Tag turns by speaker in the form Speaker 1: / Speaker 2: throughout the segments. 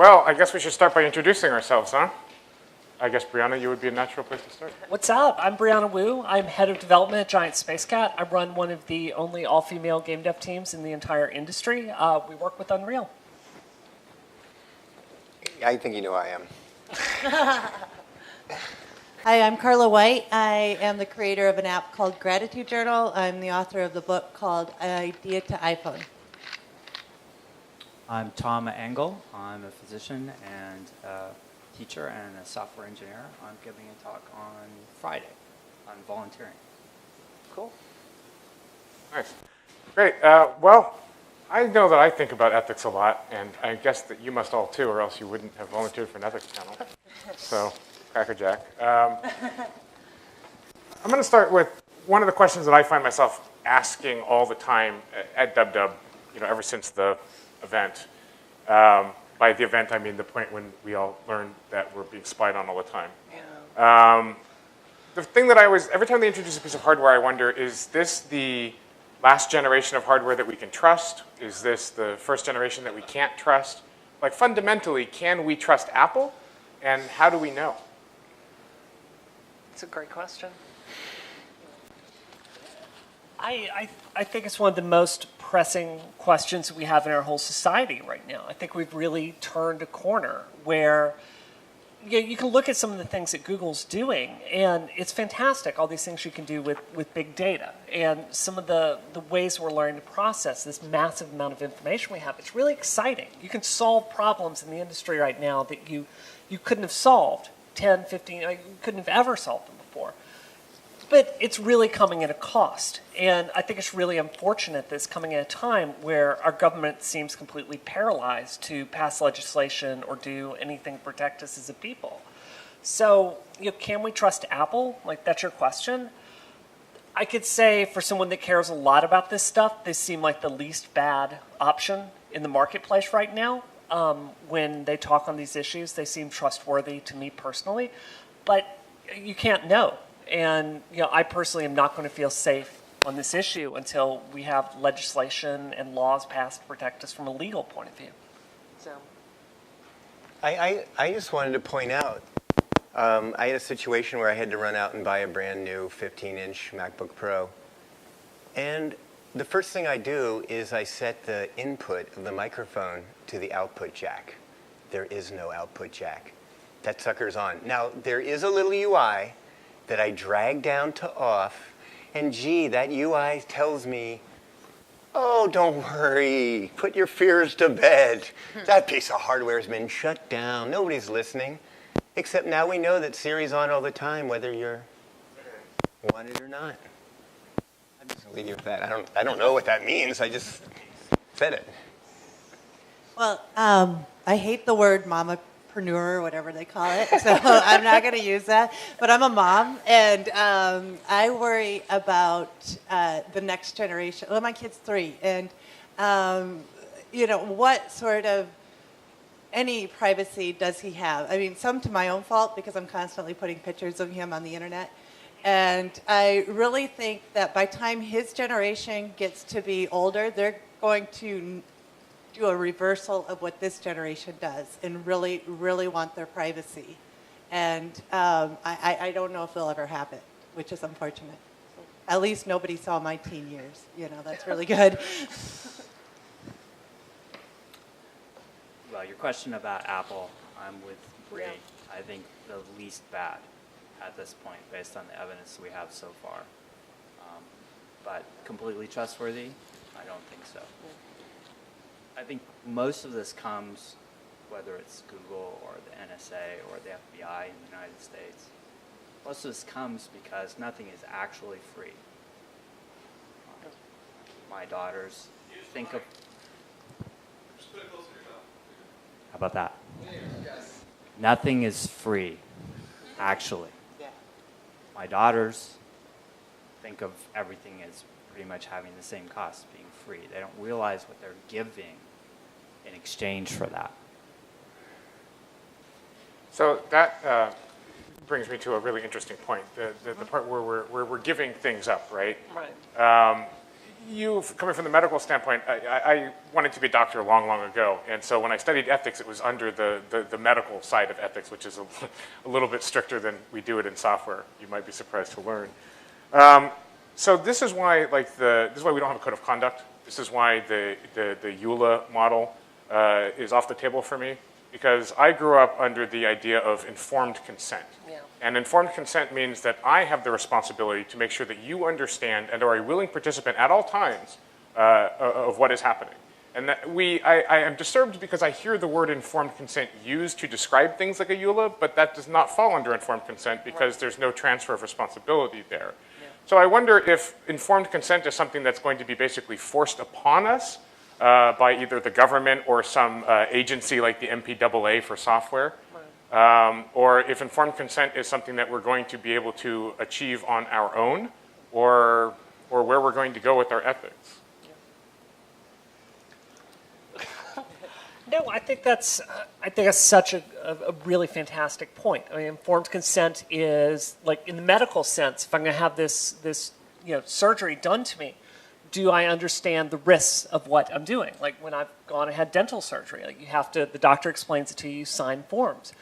Speaker 1: Well, I guess we should start by introducing ourselves, huh? I guess, Brianna, you would be a natural place to start.
Speaker 2: What's up? I'm Brianna Wu. I'm head of development at Giant Space Cat. I run one of the only all-female game dev teams in the entire industry. We work with Unreal.
Speaker 3: I think you know I am.
Speaker 4: Hi, I'm Carla White. I am the creator of an app called Gratitude Journal. I'm the author of the book called Idea to iPhone.
Speaker 5: I'm Tom Engel. I'm a physician and a teacher and a software engineer. I'm giving a talk on Friday on volunteering.
Speaker 1: Cool. Nice. Great. Well, I know that I think about ethics a lot, and I guess that you must all too, or else you wouldn't have volunteered for an ethics channel. So, crackerjack. I'm going to start with one of the questions that I find myself asking all the time at DubDub, ever since the event. By the event, I mean the point when we all learned that we're being spied on all the time. Yeah. The thing that every time they introduce a piece of hardware, I wonder, is this the last generation of hardware that we can trust? Is this the first generation that we can't trust? Like, fundamentally, can we trust Apple? And how do we know?
Speaker 6: It's a great question.
Speaker 2: I think it's one of the most pressing questions that we have in our whole society right now. I think we've really turned a corner where you can look at some of the things that Google's doing, and it's fantastic, all these things you can do with big data. And some of the ways we're learning to process this massive amount of information we have, it's really exciting. You can solve problems in the industry right now that you couldn't have solved 10, 15, you couldn't have ever solved them before. But it's really coming at a cost. And I think it's really unfortunate that it's coming at a time where our government seems completely paralyzed to pass legislation or do anything to protect us as a people. So, can we trust Apple? Like, that's your question. I could say for someone that cares a lot about this stuff, they seem like the least bad option in the marketplace right now. When they talk on these issues, they seem trustworthy to me personally. But you can't know. And I personally am not going to feel safe on this issue until we have legislation and laws passed to protect us from a legal point of view.
Speaker 6: So,
Speaker 3: I just wanted to point out, I had a situation where I had to run out and buy a brand new 15-inch MacBook Pro. And the first thing I do is I set the input of the microphone to the output jack. There is no output jack. That sucker's on. Now, there is a little UI that I drag down to off, and gee, that UI tells me, oh, don't worry, put your fears to bed. That piece of hardware has been shut down. Nobody's listening. Except now we know that Siri's on all the time, whether you're wanted or not. I'm just gonna leave you with that. I don't know what that means. I just said it.
Speaker 4: Well, I hate the word mamapreneur or whatever they call it, so I'm not going to use that. But I'm a mom, and I worry about the next generation. Well, my kid's 3, and what sort of any privacy does he have? I mean, some to my own fault because I'm constantly putting pictures of him on the internet. And I really think that by the time his generation gets to be older, they're going to do a reversal of what this generation does and really, really want their privacy. And I don't know if it'll ever happen, which is unfortunate. At least nobody saw my teen years. That's really good.
Speaker 5: Well, your question about Apple, I'm with Bree. Yeah. I think the least bad at this point, based on the evidence we have so far. But completely trustworthy? I don't think so. I think most of this comes, whether it's Google or the NSA or the FBI in the United States, most of this comes because nothing is actually free. My daughters think of... How about that? Yes. Nothing is free, actually.
Speaker 6: yeah.
Speaker 5: My daughters think of everything as pretty much having the same cost, being free. They don't realize what they're giving in exchange for that.
Speaker 1: So that brings me to a really interesting point, the part where we're giving things up, right?
Speaker 6: Right.
Speaker 1: you, coming from the medical standpoint, I wanted to be a doctor long, long ago. And so when I studied ethics, it was under the medical side of ethics, which is a little bit stricter than we do it in software. You might be surprised to learn. So this is why, this is why we don't have a code of conduct. This is why the EULA model is off the table for me, because I grew up under the idea of informed consent.
Speaker 2: Yeah.
Speaker 1: And informed consent means that I have the responsibility to make sure that you understand and are a willing participant at all times of what is happening. And that I am disturbed because I hear the word informed consent used to describe things like a EULA, but that does not fall under informed consent because there's no transfer of responsibility there. Yeah. So I wonder if informed consent is something that's going to be basically forced upon us by either the government or some agency like the MPAA for software. Or if informed consent is something that we're going to be able to achieve on our own, or where we're going to go with our ethics.
Speaker 2: No, I think that's such a really fantastic point. I mean, informed consent is, like, in the medical sense, if I'm going to have this surgery done to me, do I understand the risks of what I'm doing? Like when I've gone and had dental surgery, like the doctor explains it to you, sign forms.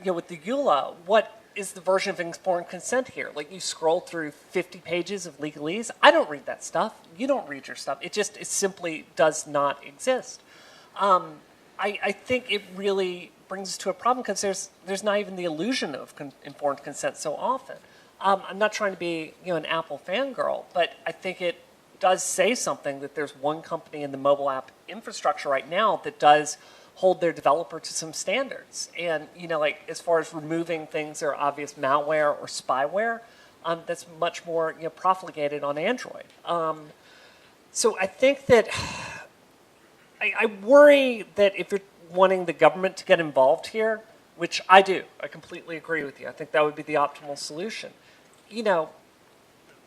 Speaker 2: With the EULA, what is the version of informed consent here? Like you scroll through 50 pages of legalese. I don't read that stuff. You don't read your stuff. It simply does not exist. I think it really brings us to a problem because there's not even the illusion of informed consent so often. I'm not trying to be an Apple fangirl, but I think it does say something that there's one company in the mobile app infrastructure right now that does hold their developer to some standards. And, like as far as removing things that are obvious malware or spyware, that's much more profligated on Android. So I think that I worry that if you're wanting the government to get involved here, which I do, I completely agree with you. I think that would be the optimal solution.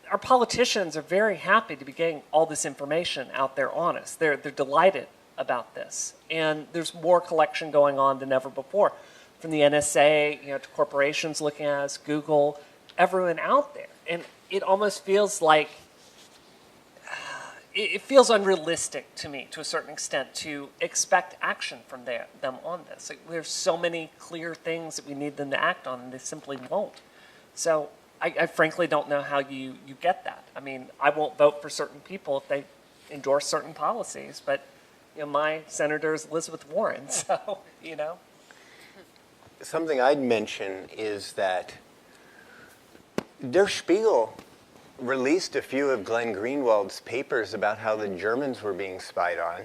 Speaker 2: Our politicians are very happy to be getting all this information out there on us. They're delighted about this. And there's more collection going on than ever before. From the NSA, to corporations looking at us, Google, everyone out there. And it almost feels like, it feels unrealistic to me, to a certain extent, to expect action from them on this. Like, there's so many clear things that we need them to act on, and they simply won't. So I frankly don't know how you get that. I mean, I won't vote for certain people if they endorse certain policies, but my senator is Elizabeth Warren, so,
Speaker 3: Something I'd mention is that Der Spiegel released a few of Glenn Greenwald's papers about how the Germans were being spied on,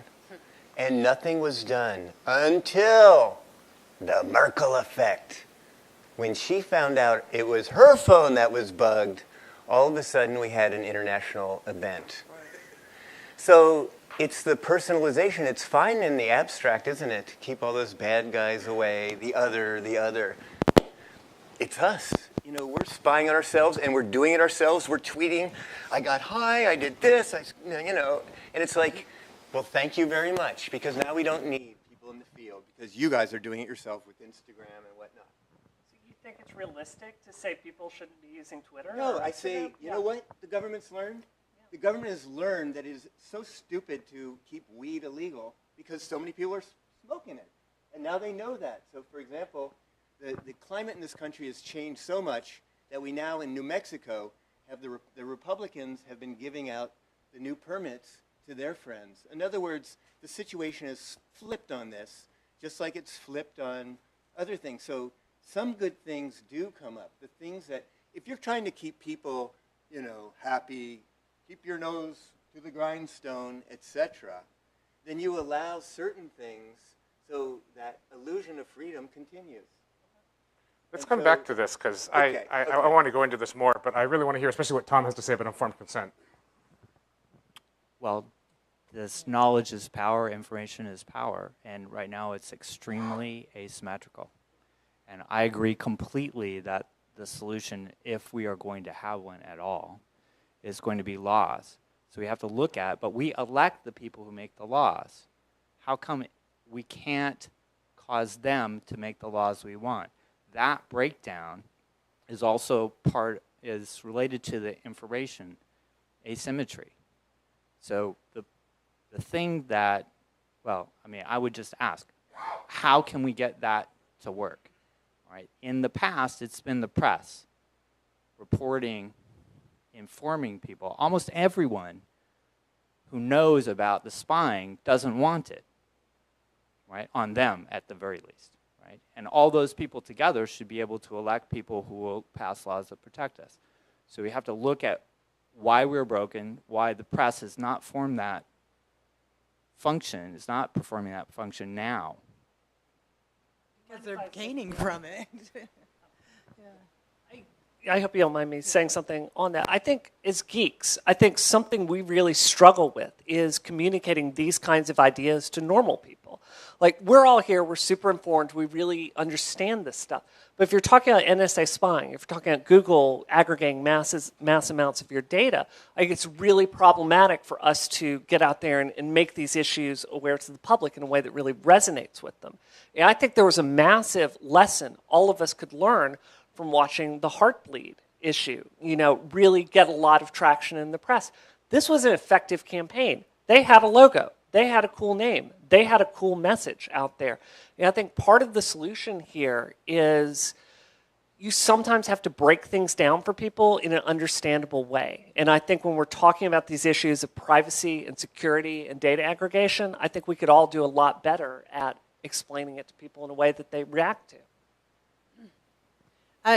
Speaker 3: and nothing was done until the Merkel effect. When she found out it was her phone that was bugged, all of a sudden we had an international event. So it's the personalization. It's fine in the abstract, isn't it? To keep all those bad guys away, the other. It's us. We're spying on ourselves, and we're doing it ourselves. We're tweeting, I got high, I did this, and it's like, well, thank you very much, because now we don't need people in the field, because you guys are doing it yourself with Instagram and whatnot.
Speaker 2: So you think it's realistic to say people shouldn't be using Twitter?
Speaker 3: No, I say, you know what the government's learned? Yeah. The government has learned that it is so stupid to keep weed illegal because so many people are smoking it. And now they know that. So, for example, the climate in this country has changed so much that we now in New Mexico have the Republicans have been giving out the new permits to their friends. In other words, the situation is flipped on this, just like it's flipped on other things. So some good things do come up. The things that, if you're trying to keep people, happy, keep your nose to the grindstone, etc., then you allow certain things so that illusion of freedom continues.
Speaker 1: Let's come back to this, because I want to go into this more, but I really want to hear especially what Tom has to say about informed consent.
Speaker 5: Well, this knowledge is power, information is power, and right now it's extremely asymmetrical. And I agree completely that the solution, if we are going to have one at all, is going to be laws. So we have to look at, but we elect the people who make the laws. How come we can't cause them to make the laws we want? That breakdown is also related to the information asymmetry. So the thing that, well, I mean, I would just ask, how can we get that to work? Right? In the past, it's been the press reporting, informing people. Almost everyone who knows about the spying doesn't want it, right? On them, at the very least, right? And all those people together should be able to elect people who will pass laws that protect us. So we have to look at why we're broken, why the press has not formed that function, is not performing that function now.
Speaker 4: Because they're gaining from it.
Speaker 2: I hope you don't mind me saying something on that. I think as geeks, I think something we really struggle with is communicating these kinds of ideas to normal people. Like, we're all here, we're super informed, we really understand this stuff. But if you're talking about NSA spying, if you're talking about Google aggregating mass amounts of your data, I think it's really problematic for us to get out there and make these issues aware to the public in a way that really resonates with them. And I think there was a massive lesson all of us could learn from watching the Heartbleed issue, really get a lot of traction in the press. This was an effective campaign. They had a logo. They had a cool name. They had a cool message out there. And I think part of the solution here is you sometimes have to break things down for people in an understandable way. And I think when we're talking about these issues of privacy and security and data aggregation, I think we could all do a lot better at explaining it to people in a way that they react to.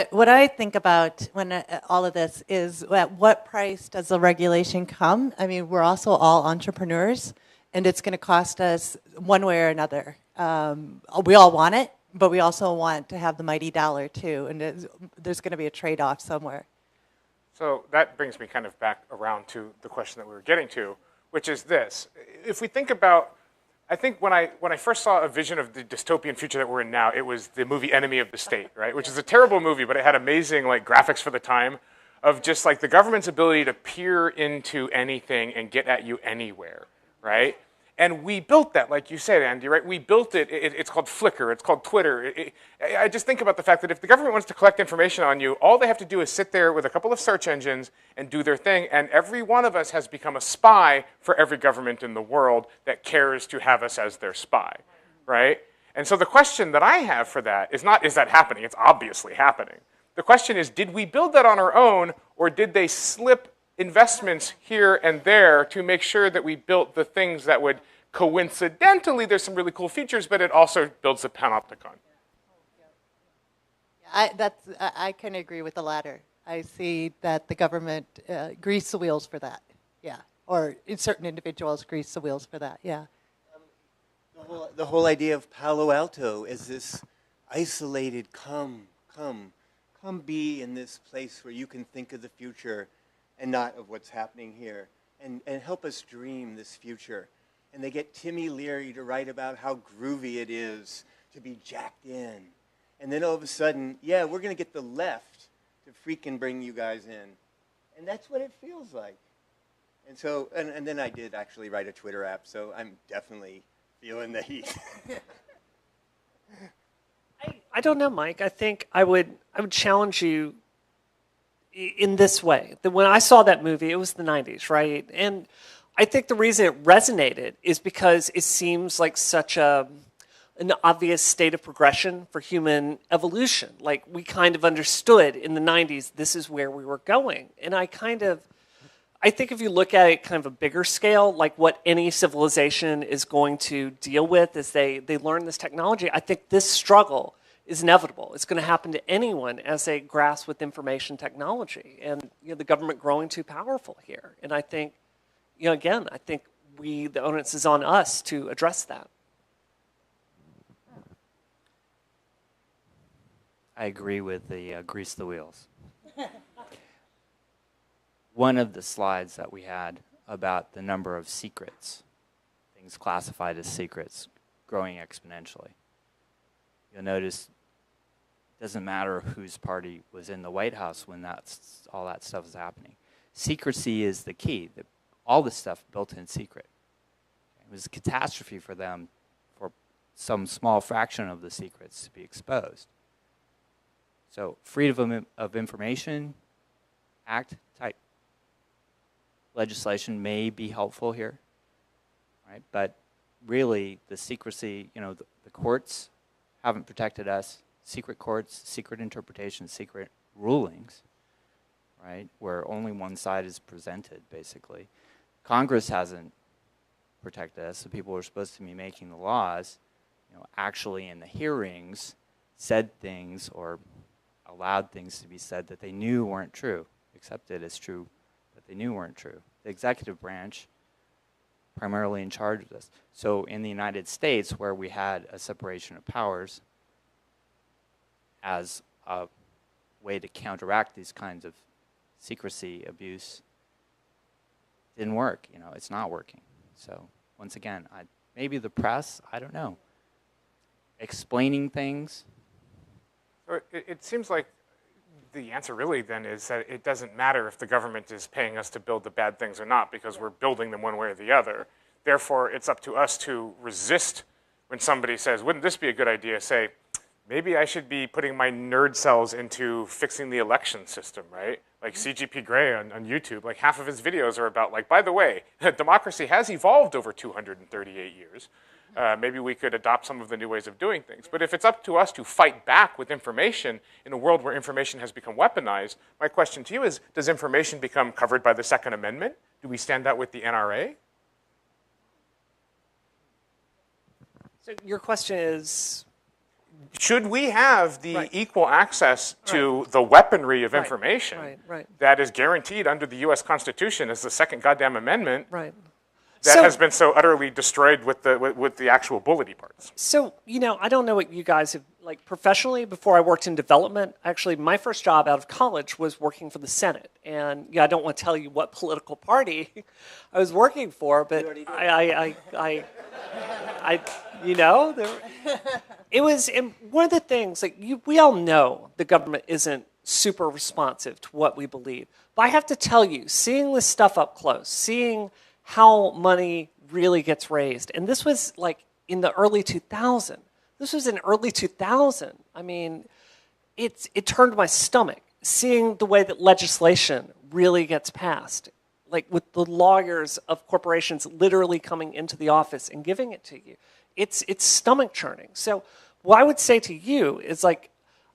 Speaker 4: What I think about when all of this is, at what price does the regulation come? I mean, we're also all entrepreneurs, and it's going to cost us one way or another. We all want it, but we also want to have the mighty dollar too, and there's going to be a trade-off somewhere.
Speaker 1: So that brings me kind of back around to the question that we were getting to, which is this. If we think about, I think when I first saw a vision of the dystopian future that we're in now, it was the movie Enemy of the State, right? Which is a terrible movie, but it had amazing graphics for the time of just the government's ability to peer into anything and get at you anywhere, right? And we built that, like you said, Andy, right? We built it. It's called Flickr. It's called Twitter. I just think about the fact that if the government wants to collect information on you, all they have to do is sit there with a couple of search engines and do their thing. And every one of us has become a spy for every government in the world that cares to have us as their spy, right? And so the question that I have for that is not, is that happening? It's obviously happening. The question is, did we build that on our own, or did they slip investments here and there to make sure that we built the things that would coincidentally, there's some really cool features, but it also builds a panopticon.
Speaker 4: I can agree with the latter. I see that the government greased the wheels for that, yeah. Or certain individuals grease the wheels for that, yeah.
Speaker 3: The whole idea of Palo Alto is this isolated, come be in this place where you can think of the future and not of what's happening here, and help us dream this future. And they get Timmy Leary to write about how groovy it is to be jacked in. And then all of a sudden, yeah, we're going to get the left to freaking bring you guys in. And that's what it feels like. And so, and then I did actually write a Twitter app, so I'm definitely feeling the heat.
Speaker 2: I don't know, Mike. I think I would challenge you in this way. That when I saw that movie, it was the 90s, right? And I think the reason it resonated is because it seems like such an obvious state of progression for human evolution. Like, we kind of understood in the 90s, this is where we were going. And I think if you look at it kind of a bigger scale, like what any civilization is going to deal with as they learn this technology, I think this struggle is inevitable. It's going to happen to anyone as they grasp with information technology. And the government growing too powerful here. And I think, again, I think the onus is on us to address that.
Speaker 5: I agree with the grease the wheels. One of the slides that we had about the number of secrets, things classified as secrets, growing exponentially. You'll notice it doesn't matter whose party was in the White House when all that stuff is happening. Secrecy is the key. All this stuff built in secret. It was a catastrophe for them for some small fraction of the secrets to be exposed. So Freedom of Information Act type. legislation may be helpful here, right? But really, the secrecy, the courts haven't protected us. Secret courts, secret interpretations, secret rulings, right? Where only one side is presented, basically. Congress hasn't protected us. The people who are supposed to be making the laws, actually in the hearings said things or allowed things to be said that they knew weren't true, accepted as true, that they knew weren't true. The executive branch primarily in charge of this. So in the United States, where we had a separation of powers as a way to counteract these kinds of secrecy abuse, didn't work. It's not working. So once again, maybe the press, I don't know, explaining things.
Speaker 1: It seems like the answer really then is that it doesn't matter if the government is paying us to build the bad things or not, because we're building them one way or the other. Therefore, it's up to us to resist when somebody says, wouldn't this be a good idea? Say, maybe I should be putting my nerd cells into fixing the election system, right? Like CGP Grey on YouTube, like half of his videos are about by the way, democracy has evolved over 238 years. Maybe we could adopt some of the new ways of doing things. But if it's up to us to fight back with information in a world where information has become weaponized, my question to you is, does information become covered by the Second Amendment? Do we stand out with the NRA?
Speaker 2: So your question is?
Speaker 1: Should we have the equal access to the weaponry of information that is guaranteed under the U.S. Constitution as the second goddamn amendment that has been so utterly destroyed with the actual bullety parts?
Speaker 2: So, I don't know what you guys have, professionally, before I worked in development, actually, my first job out of college was working for the Senate. And, I don't want to tell you what political party I was working for, but it was, and one of the things, we all know the government isn't super responsive to what we believe. But I have to tell you, seeing this stuff up close, seeing how money really gets raised, and this was in the early 2000s. This was in early 2000. I mean, it turned my stomach, seeing the way that legislation really gets passed, with the lawyers of corporations literally coming into the office and giving it to you. It's stomach churning. So what I would say to you is I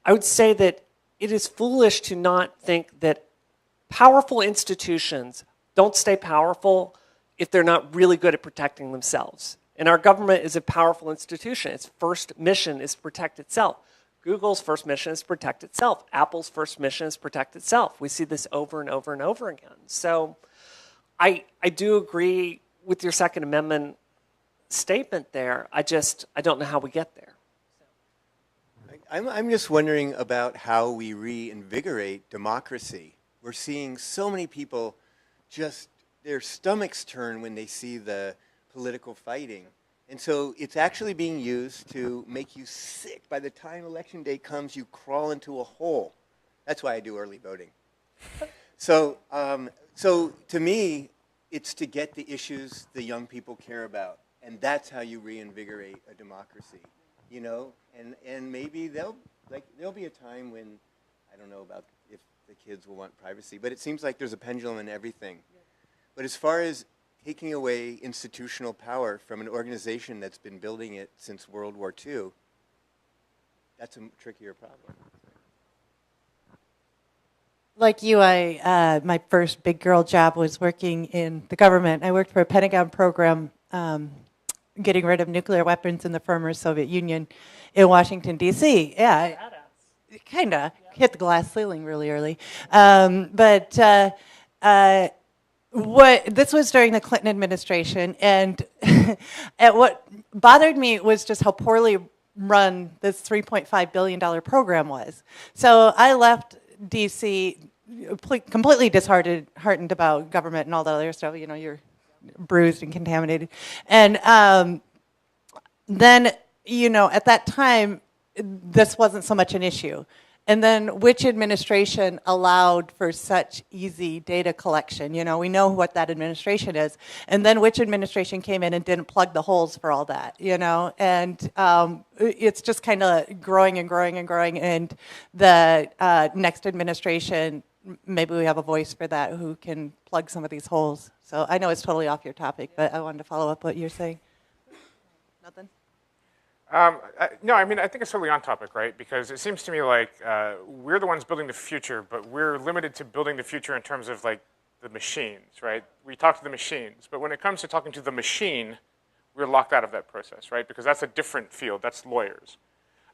Speaker 2: would say that it is foolish to not think that powerful institutions don't stay powerful if they're not really good at protecting themselves. And our government is a powerful institution. Its first mission is to protect itself. Google's first mission is to protect itself. Apple's first mission is to protect itself. We see this over and over and over again. So I do agree with your Second Amendment statement there. I don't know how we get there.
Speaker 3: I'm just wondering about how we reinvigorate democracy. We're seeing so many people their stomachs turn when they see the political fighting. And so it's actually being used to make you sick. By the time election day comes, you crawl into a hole. That's why I do early voting. So to me, it's to get the issues the young people care about. And that's how you reinvigorate a democracy, And maybe there'll be a time when, I don't know about if the kids will want privacy, but it seems like there's a pendulum in everything. But as far as taking away institutional power from an organization that's been building it since World War II, that's a trickier problem.
Speaker 4: Like you, my first big girl job was working in the government. I worked for a Pentagon program getting rid of nuclear weapons in the former Soviet Union in Washington, D.C. Yeah, kind of hit the glass ceiling really early. This was during the Clinton administration, and what bothered me was just how poorly run this $3.5 billion program was. So I left D.C. completely disheartened about government and all that other stuff. You're bruised and contaminated. And then, at that time, this wasn't so much an issue. And then which administration allowed for such easy data collection? We know what that administration is. And then which administration came in and didn't plug the holes for all that, And it's just kind of growing and growing and growing. And the next administration maybe we have a voice for that who can plug some of these holes. So I know it's totally off your topic, but I wanted to follow up what you're saying. Nothing?
Speaker 1: No, I mean, I think it's totally on topic, right? Because it seems to me like we're the ones building the future, but we're limited to building the future in terms of like the machines, right? We talk to the machines, but when it comes to talking to the machine, we're locked out of that process, right? Because that's a different field. That's lawyers.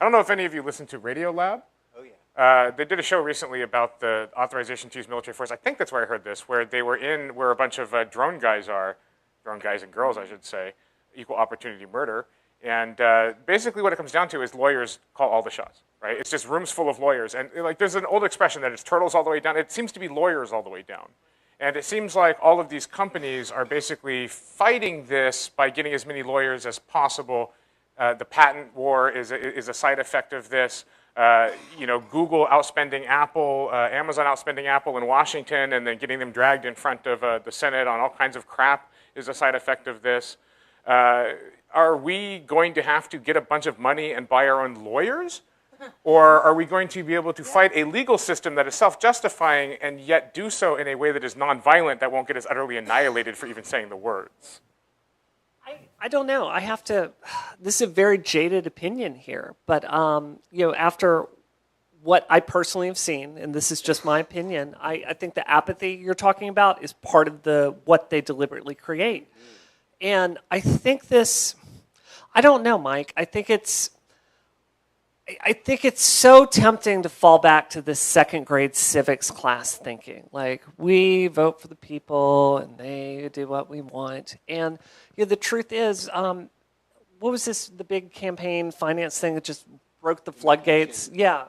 Speaker 1: I don't know if any of you listen to Radio Lab.
Speaker 3: Oh, yeah.
Speaker 1: They did a show recently about the authorization to use military force. I think that's where I heard this, where they were in where a bunch of drone guys and girls, I should say, equal opportunity murder. And basically what it comes down to is lawyers call all the shots, right? It's just rooms full of lawyers. And like there's an old expression that it's turtles all the way down. It seems to be lawyers all the way down. And it seems like all of these companies are basically fighting this by getting as many lawyers as possible. The patent war is a side effect of this. Google outspending Apple, Amazon outspending Apple in Washington, and then getting them dragged in front of the Senate on all kinds of crap is a side effect of this. Are we going to have to get a bunch of money and buy our own lawyers? Or are we going to be able to fight a legal system that is self-justifying and yet do so in a way that is nonviolent that won't get us utterly annihilated for even saying the words?
Speaker 2: I don't know. I have to. This is a very jaded opinion here, but after what I personally have seen, and this is just my opinion, I think the apathy you're talking about is part of what they deliberately create, and I think this. I don't know, Mike. I think it's so tempting to fall back to this second grade civics class thinking. Like, we vote for the people and they do what we want. And the truth is, what was this, the big campaign finance thing that just broke the floodgates? Yeah.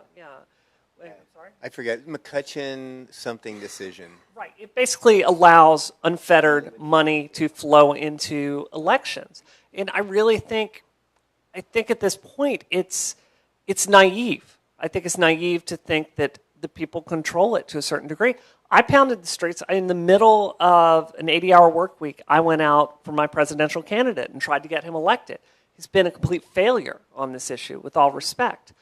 Speaker 2: Wait, sorry?
Speaker 3: I forget, McCutcheon something decision.
Speaker 2: Right. It basically allows unfettered money to flow into elections. And I really think at this point, it's naive. I think it's naive to think that the people control it to a certain degree. I pounded the streets. In the middle of an 80-hour work week, I went out for my presidential candidate and tried to get him elected. He's been a complete failure on this issue, with all respect.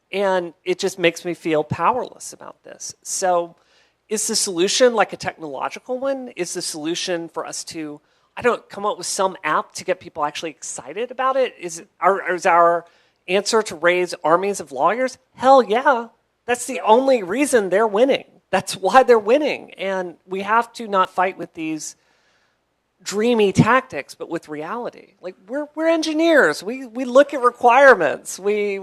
Speaker 2: And it just makes me feel powerless about this. So is the solution like a technological one? Is the solution for us to, come up with some app to get people actually excited about it? Is our answer to raise armies of lawyers? Hell yeah. That's the only reason they're winning. That's why they're winning. And we have to not fight with these dreamy tactics, but with reality. Like, we're engineers. We look at requirements. We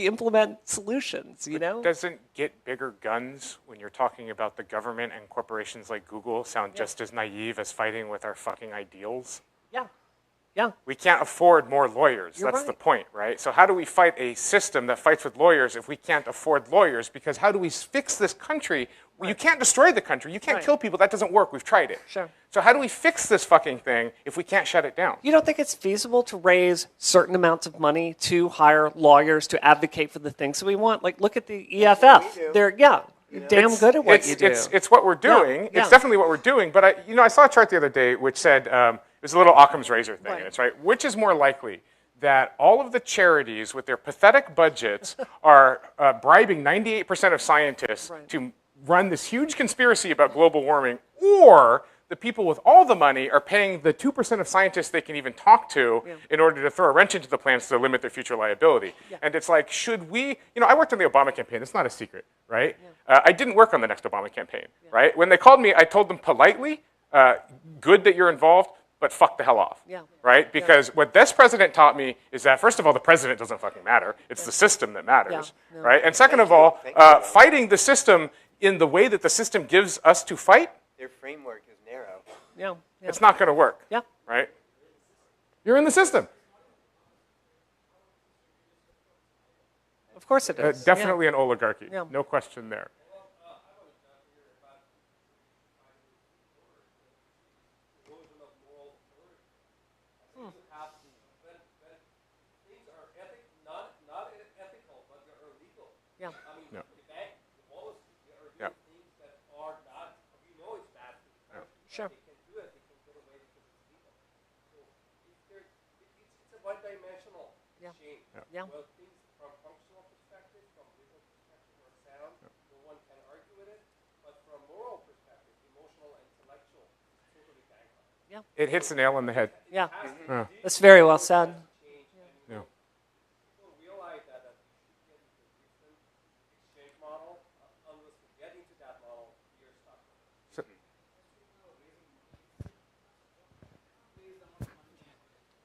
Speaker 2: implement solutions,
Speaker 1: Doesn't get bigger guns when you're talking about the government and corporations like Google sound just as naive as fighting with our fucking ideals?
Speaker 2: Yeah.
Speaker 1: We can't afford more lawyers.
Speaker 2: You're
Speaker 1: That's
Speaker 2: right.
Speaker 1: the point, right? So how do we fight a system that fights with lawyers if we can't afford lawyers? Because how do we fix this country? Well, you can't destroy the country. You can't kill people. That doesn't work. We've tried it.
Speaker 2: Sure.
Speaker 1: So how do we fix this fucking thing if we can't shut it down?
Speaker 2: You don't think it's feasible to raise certain amounts of money to hire lawyers to advocate for the things that we want? Like, look at the EFF. They're damn good at what you do.
Speaker 1: It's what we're doing.
Speaker 2: Yeah.
Speaker 1: It's definitely what we're doing. But I saw a chart the other day which said it was a little Occam's razor thing.
Speaker 2: Right.
Speaker 1: And it's right. Which is more likely that all of the charities with their pathetic budgets are bribing 98% of scientists to run this huge conspiracy about global warming, or the people with all the money are paying the 2% of scientists they can even talk to in order to throw a wrench into the plans to limit their future liability. Yeah. And it's like, should we, I worked on the Obama campaign. It's not a secret, right? Yeah. I didn't work on the next Obama campaign, right? When they called me, I told them politely, good that you're involved, but fuck the hell off, right? Because what this president taught me is that, first of all, the president doesn't fucking matter. It's the system that matters, right? And second of all, fighting the system in the way that the system gives us to fight,
Speaker 3: Their framework is narrow.
Speaker 2: Yeah.
Speaker 1: It's not going to work, right? You're in the system.
Speaker 2: Of course it is.
Speaker 1: Definitely an oligarchy,
Speaker 2: Yeah.
Speaker 1: no question there.
Speaker 2: Sure.
Speaker 6: It's a one-dimensional machine.
Speaker 2: Yeah.
Speaker 6: Well, things from functional perspective, from legal perspective, are sound. No one can argue with it. But from moral perspective, emotional and intellectual, totally bankrupt.
Speaker 1: It hits the nail on the head.
Speaker 2: Yeah,
Speaker 1: Yeah.
Speaker 2: that's very well said.
Speaker 1: Yeah.
Speaker 6: People realize that you should get into the different exchange model. Unless you get into that model, you're stuck.
Speaker 1: So-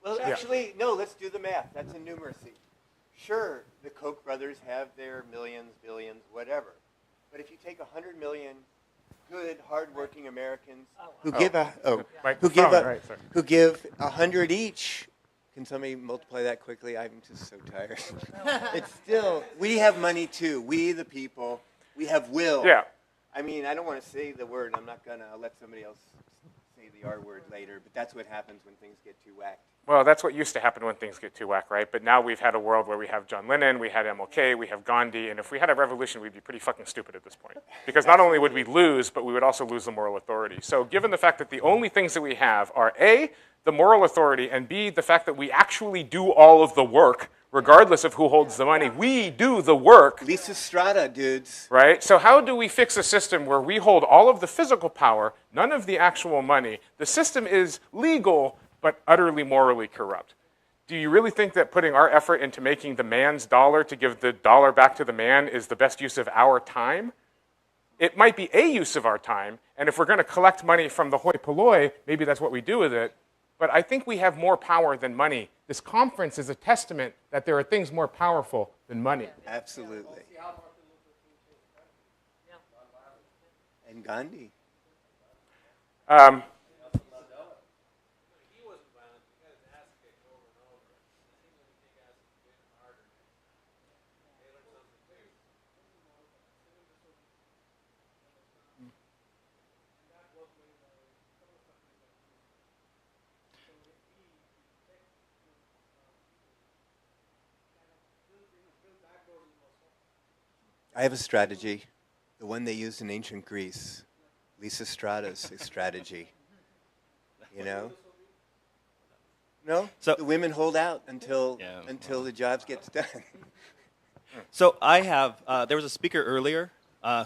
Speaker 3: Well,
Speaker 1: Yeah.
Speaker 3: actually, no, let's do the math. That's a numeracy. Sure, the Koch brothers have their millions, billions, whatever. But if you take 100 million good, hardworking Americans who give
Speaker 1: Microphone, right, sorry.
Speaker 3: who give 100 each, can somebody multiply that quickly? I'm just so tired. It's still, we have money too. We, the people, we have will.
Speaker 1: Yeah.
Speaker 3: I mean, I don't want to say the word. I'm not going to. I'll let somebody else say the R word later. But that's what happens when things get too whacked.
Speaker 1: Well, that's what used to happen when things get too whack, right? But now we've had a world where we have John Lennon, we had MLK, we have Gandhi, and if we had a revolution, we'd be pretty fucking stupid at this point. Because not only would we lose, but we would also lose the moral authority. So given the fact that the only things that we have are A, the moral authority, and B, the fact that we actually do all of the work, regardless of who holds the money, we do the work.
Speaker 3: Lisa Strada, dudes.
Speaker 1: Right? So how do we fix a system where we hold all of the physical power, none of the actual money? The system is legal, but utterly morally corrupt. Do you really think that putting our effort into making the man's dollar to give the dollar back to the man is the best use of our time? It might be a use of our time, and if we're going to collect money from the hoi polloi, maybe that's what we do with it. But I think we have more power than money. This conference is a testament that there are things more powerful than money.
Speaker 3: Absolutely. And Gandhi. I have a strategy, the one they used in ancient Greece, Lisa Strada's strategy. You know? No?
Speaker 7: So-
Speaker 3: the women hold out until
Speaker 7: Yeah,
Speaker 3: the jobs gets done.
Speaker 7: So I have, there was a speaker earlier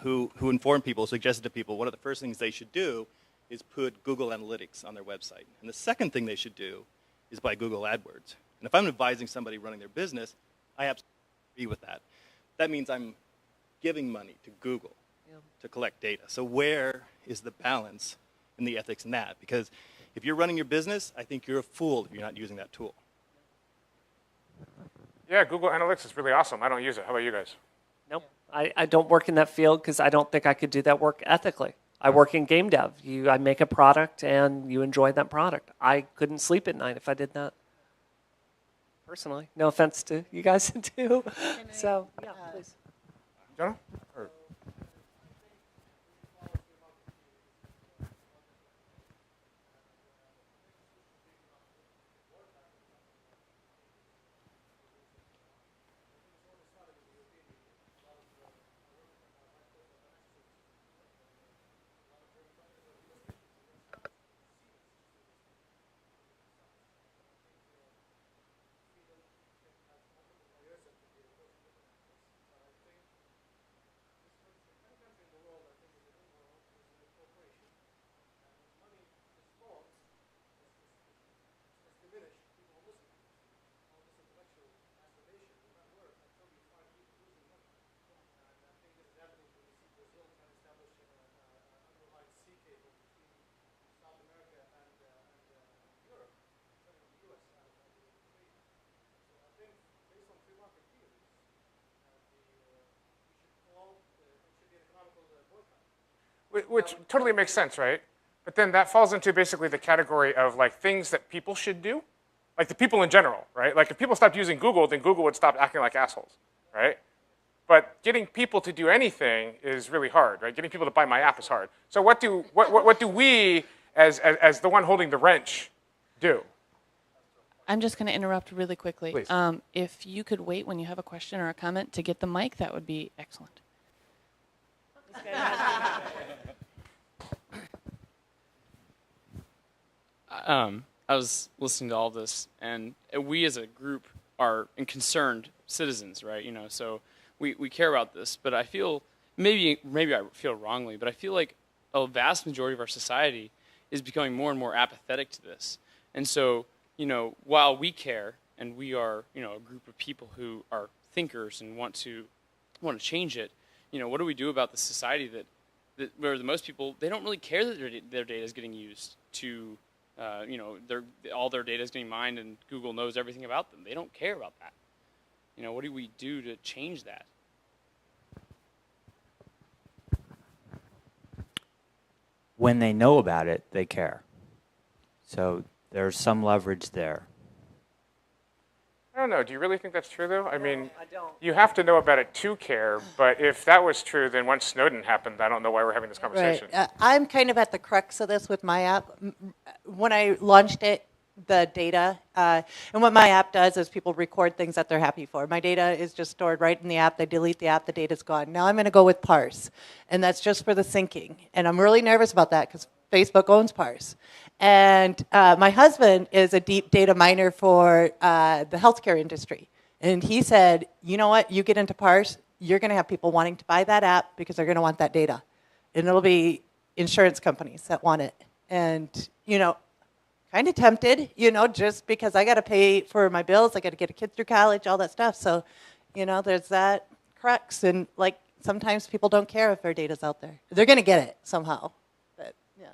Speaker 7: who informed people, suggested to people, one of the first things they should do is put Google Analytics on their website. And the second thing they should do is buy Google AdWords. And if I'm advising somebody running their business, I absolutely agree with that. That means I'm giving money to Google to collect data. So where is the balance in the ethics in that? Because if you're running your business, I think you're a fool if you're not using that tool.
Speaker 1: Yeah, Google Analytics is really awesome. I don't use it. How about you guys?
Speaker 2: Nope. I don't work in that field because I don't think I could do that work ethically. I work in game dev. I make a product and you enjoy that product. I couldn't sleep at night if I did that. Personally. No offense to you guys too. So, yeah, please.
Speaker 1: Jonah? Or- Which totally makes sense, right? But then that falls into basically the category of like things that people should do, like the people in general, right? Like if people stopped using Google, then Google would stop acting like assholes, right? But getting people to do anything is really hard, right? Getting people to buy my app is hard. So what do we, as the one holding the wrench, do?
Speaker 8: I'm just going to interrupt really quickly.
Speaker 1: Please.
Speaker 8: If you could wait when you have a question or a comment to get the mic, that would be excellent.
Speaker 9: I was listening to all this, and we as a group are concerned citizens, right? So we care about this, but I feel maybe I feel wrongly, but I feel like a vast majority of our society is becoming more and more apathetic to this. And so, while we care and we are, a group of people who are thinkers and want to change it, what do we do about the society that where the most people, they don't really care that their data is getting used to, all their data is getting mined and Google knows everything about them. They don't care about that. What do we do to change that?
Speaker 10: When they know about it, they care. So there's some leverage there.
Speaker 1: I don't know. Do you really think that's true, though? I mean,
Speaker 2: I don't.
Speaker 1: you have to know about it to care, but if that was true, then once Snowden happened, I don't know why we're having this conversation.
Speaker 4: Right. I'm kind of at the crux of this with my app. When I launched it, the data, and what my app does is people record things that they're happy for. My data is just stored right in the app. They delete the app, the data's gone. Now I'm going to go with parse, and that's just for the syncing. And I'm really nervous about that because Facebook owns parse. And my husband is a deep data miner for the healthcare industry. And he said, you know what, you get into parse, you're going to have people wanting to buy that app because they're going to want that data. And it'll be insurance companies that want it. And, kind of tempted, just because I got to pay for my bills, I got to get a kid through college, all that stuff. So, there's that crux. And, sometimes people don't care if their data's out there. They're going to get it somehow. But, yeah.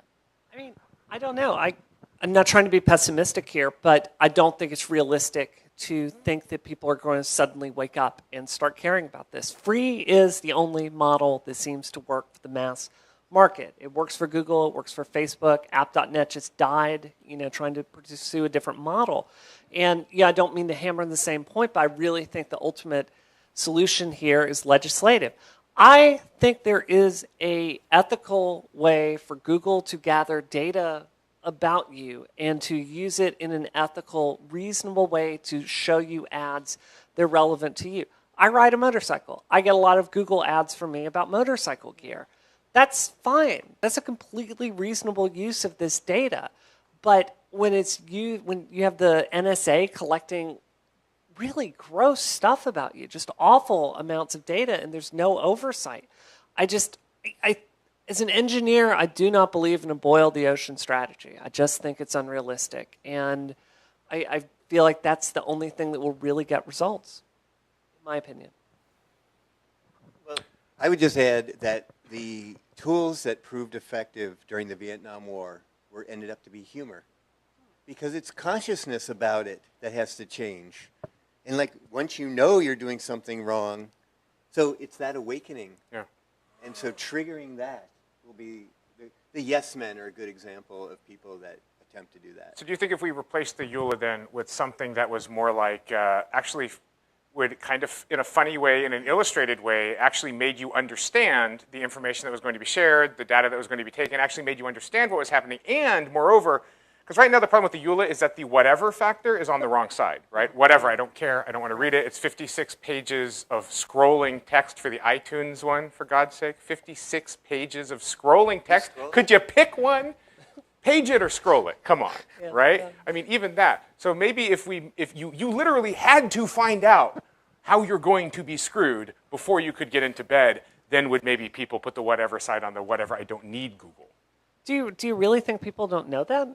Speaker 2: I mean, I don't know. I'm not trying to be pessimistic here, but I don't think it's realistic to think that people are going to suddenly wake up and start caring about this. Free is the only model that seems to work for the mass market. It works for Google, it works for Facebook. App.net just died, trying to pursue a different model. And I don't mean to hammer the same point, but I really think the ultimate solution here is legislative. I think there is an ethical way for Google to gather data about you and to use it in an ethical, reasonable way to show you ads that are relevant to you. I ride a motorcycle. I get a lot of Google ads for me about motorcycle gear. That's fine. That's a completely reasonable use of this data. But when you have the NSA collecting really gross stuff about you, just awful amounts of data, and there's no oversight. As an engineer, I do not believe in a boil the ocean strategy. I just think it's unrealistic. And I feel like that's the only thing that will really get results, in my opinion.
Speaker 3: Well, I would just add that the tools that proved effective during the Vietnam War ended up to be humor. Because it's consciousness about it that has to change. And once you know you're doing something wrong, so it's that awakening.
Speaker 1: Yeah.
Speaker 3: And so triggering that will be, the yes men are a good example of people that attempt to do that.
Speaker 1: So do you think if we replaced the EULA then with something that was more like actually would kind of, in a funny way, in an illustrated way, actually made you understand the information that was going to be shared, the data that was going to be taken, actually made you understand what was happening, and moreover, because right now the problem with the EULA is that the whatever factor is on the wrong side, right? Whatever, I don't care, I don't want to read it. It's 56 pages of scrolling text for the iTunes one, for God's sake. 56 pages of scrolling text. Could you pick one? Page it or scroll it, come on, right? Yeah. I mean, even that. So maybe if you literally had to find out how you're going to be screwed before you could get into bed, then would maybe people put the whatever side on the whatever, I don't need Google.
Speaker 2: Do you really think people don't know that?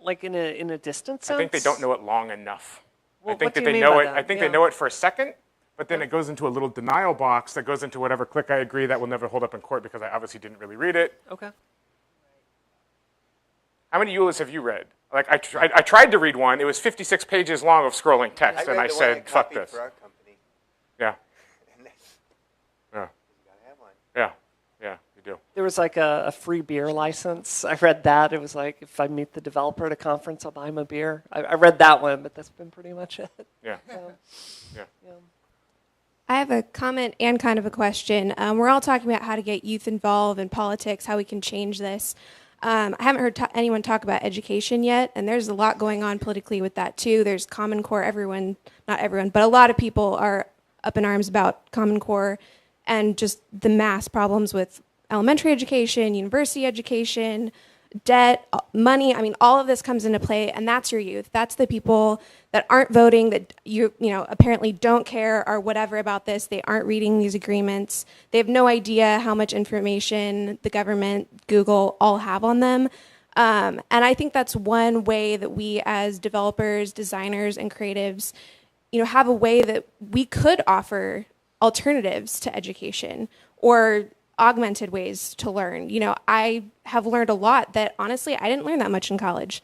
Speaker 2: Like in a distant sense?
Speaker 1: I think they don't know it long enough.
Speaker 2: Well,
Speaker 1: I think
Speaker 2: that
Speaker 1: they know it. I think they know it for a second, but then it goes into a little denial box that goes into whatever click I agree that will never hold up in court because I obviously didn't really read it.
Speaker 2: Okay.
Speaker 1: How many EULAs have you read? I tried to read one. It was 56 pages long of scrolling text, and I said, "Fuck this."
Speaker 3: For our company.
Speaker 1: Yeah.
Speaker 3: And
Speaker 1: Yeah.
Speaker 3: you gotta have one.
Speaker 1: Yeah. Yeah. You do.
Speaker 2: There was a free beer license. I read that. It was like, if I meet the developer at a conference, I'll buy him a beer. I read that one, but that's been pretty much it.
Speaker 1: Yeah.
Speaker 2: So,
Speaker 1: Yeah.
Speaker 11: I have a comment and kind of a question. We're all talking about how to get youth involved in politics, how we can change this. I haven't heard anyone talk about education yet, and there's a lot going on politically with that too. There's Common Core. Not everyone, but a lot of people are up in arms about Common Core and just the mass problems with elementary education, university education, debt, money. I mean, all of this comes into play, and that's your youth. That's the people that aren't voting, that you know apparently don't care or whatever about this. They aren't reading these agreements. They have no idea how much information the government, Google, all have on them. And I think that's one way that we as developers, designers, and creatives, you know, have a way that we could offer alternatives to education or augmented ways to learn. You know, I have learned a lot that honestly I didn't learn that much in college.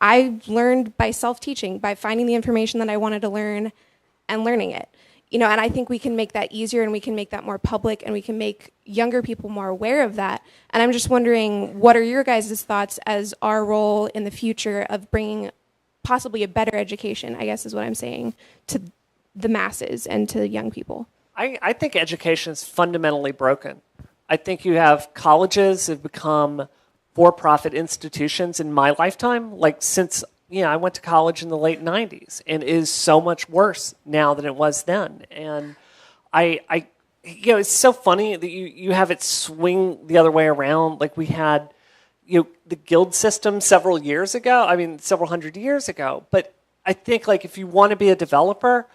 Speaker 11: I learned by self-teaching, by finding the information that I wanted to learn and learning it. You know, and I think we can make that easier and we can make that more public and we can make younger people more aware of that. And I'm just wondering, what are your guys' thoughts as our role in the future of bringing possibly a better education, I guess is what I'm saying, to the masses and to young people?
Speaker 2: I think education is fundamentally broken. I think you have colleges have become for-profit institutions in my lifetime, like since I went to college in the late 90s, and it is so much worse now than it was then. And I it's so funny that you have it swing the other way around. Like we had, the guild system several hundred years ago. But I think like if you want to be a developer,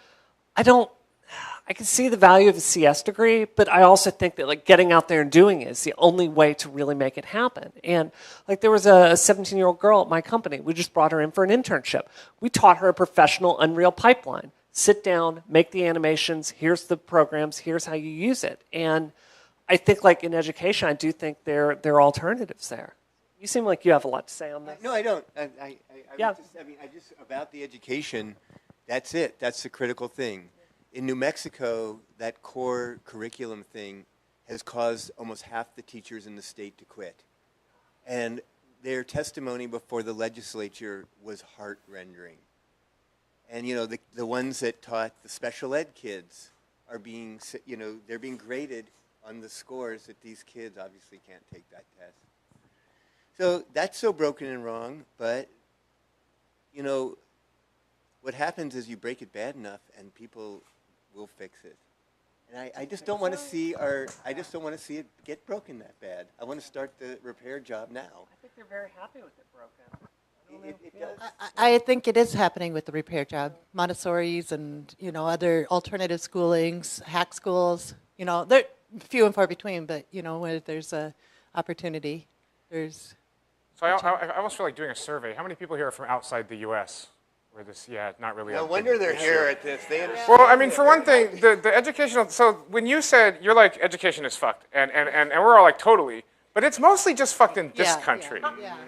Speaker 2: I can see the value of a CS degree, but I also think that like getting out there and doing it is the only way to really make it happen. And like there was a 17-year-old girl at my company. We just brought her in for an internship. We taught her a professional Unreal pipeline. Sit down, make the animations, here's the programs, here's how you use it. And I think like in education, I do think there are alternatives there. You seem like you have a lot to say on this.
Speaker 3: No, I don't.
Speaker 2: Yeah.
Speaker 3: About the education, that's it. That's the critical thing. In New Mexico, that core curriculum thing has caused almost half the teachers in the state to quit. And their testimony before the legislature was heart-rendering. And, the ones that taught the special ed kids are being, they're being graded on the scores that these kids obviously can't take that test. So that's so broken and wrong, but, what happens is you break it bad enough and people will fix it. And I just don't want to see it get broken that bad. I want to start the repair job now.
Speaker 2: I think they're very happy with it broken.
Speaker 3: It does.
Speaker 12: I think it is happening with the repair job. Montessori's and, other alternative schoolings, hack schools, they're few and far between, but, where there's a opportunity, there's...
Speaker 1: So I almost feel like doing a survey. How many people here are from outside the U.S.? Where this, not really.
Speaker 3: No wonder they're here at this. They understand.
Speaker 1: Well, I mean, for one thing, the educational. So when you said you're like education is fucked, and we're all like totally, but it's mostly just fucked in this country,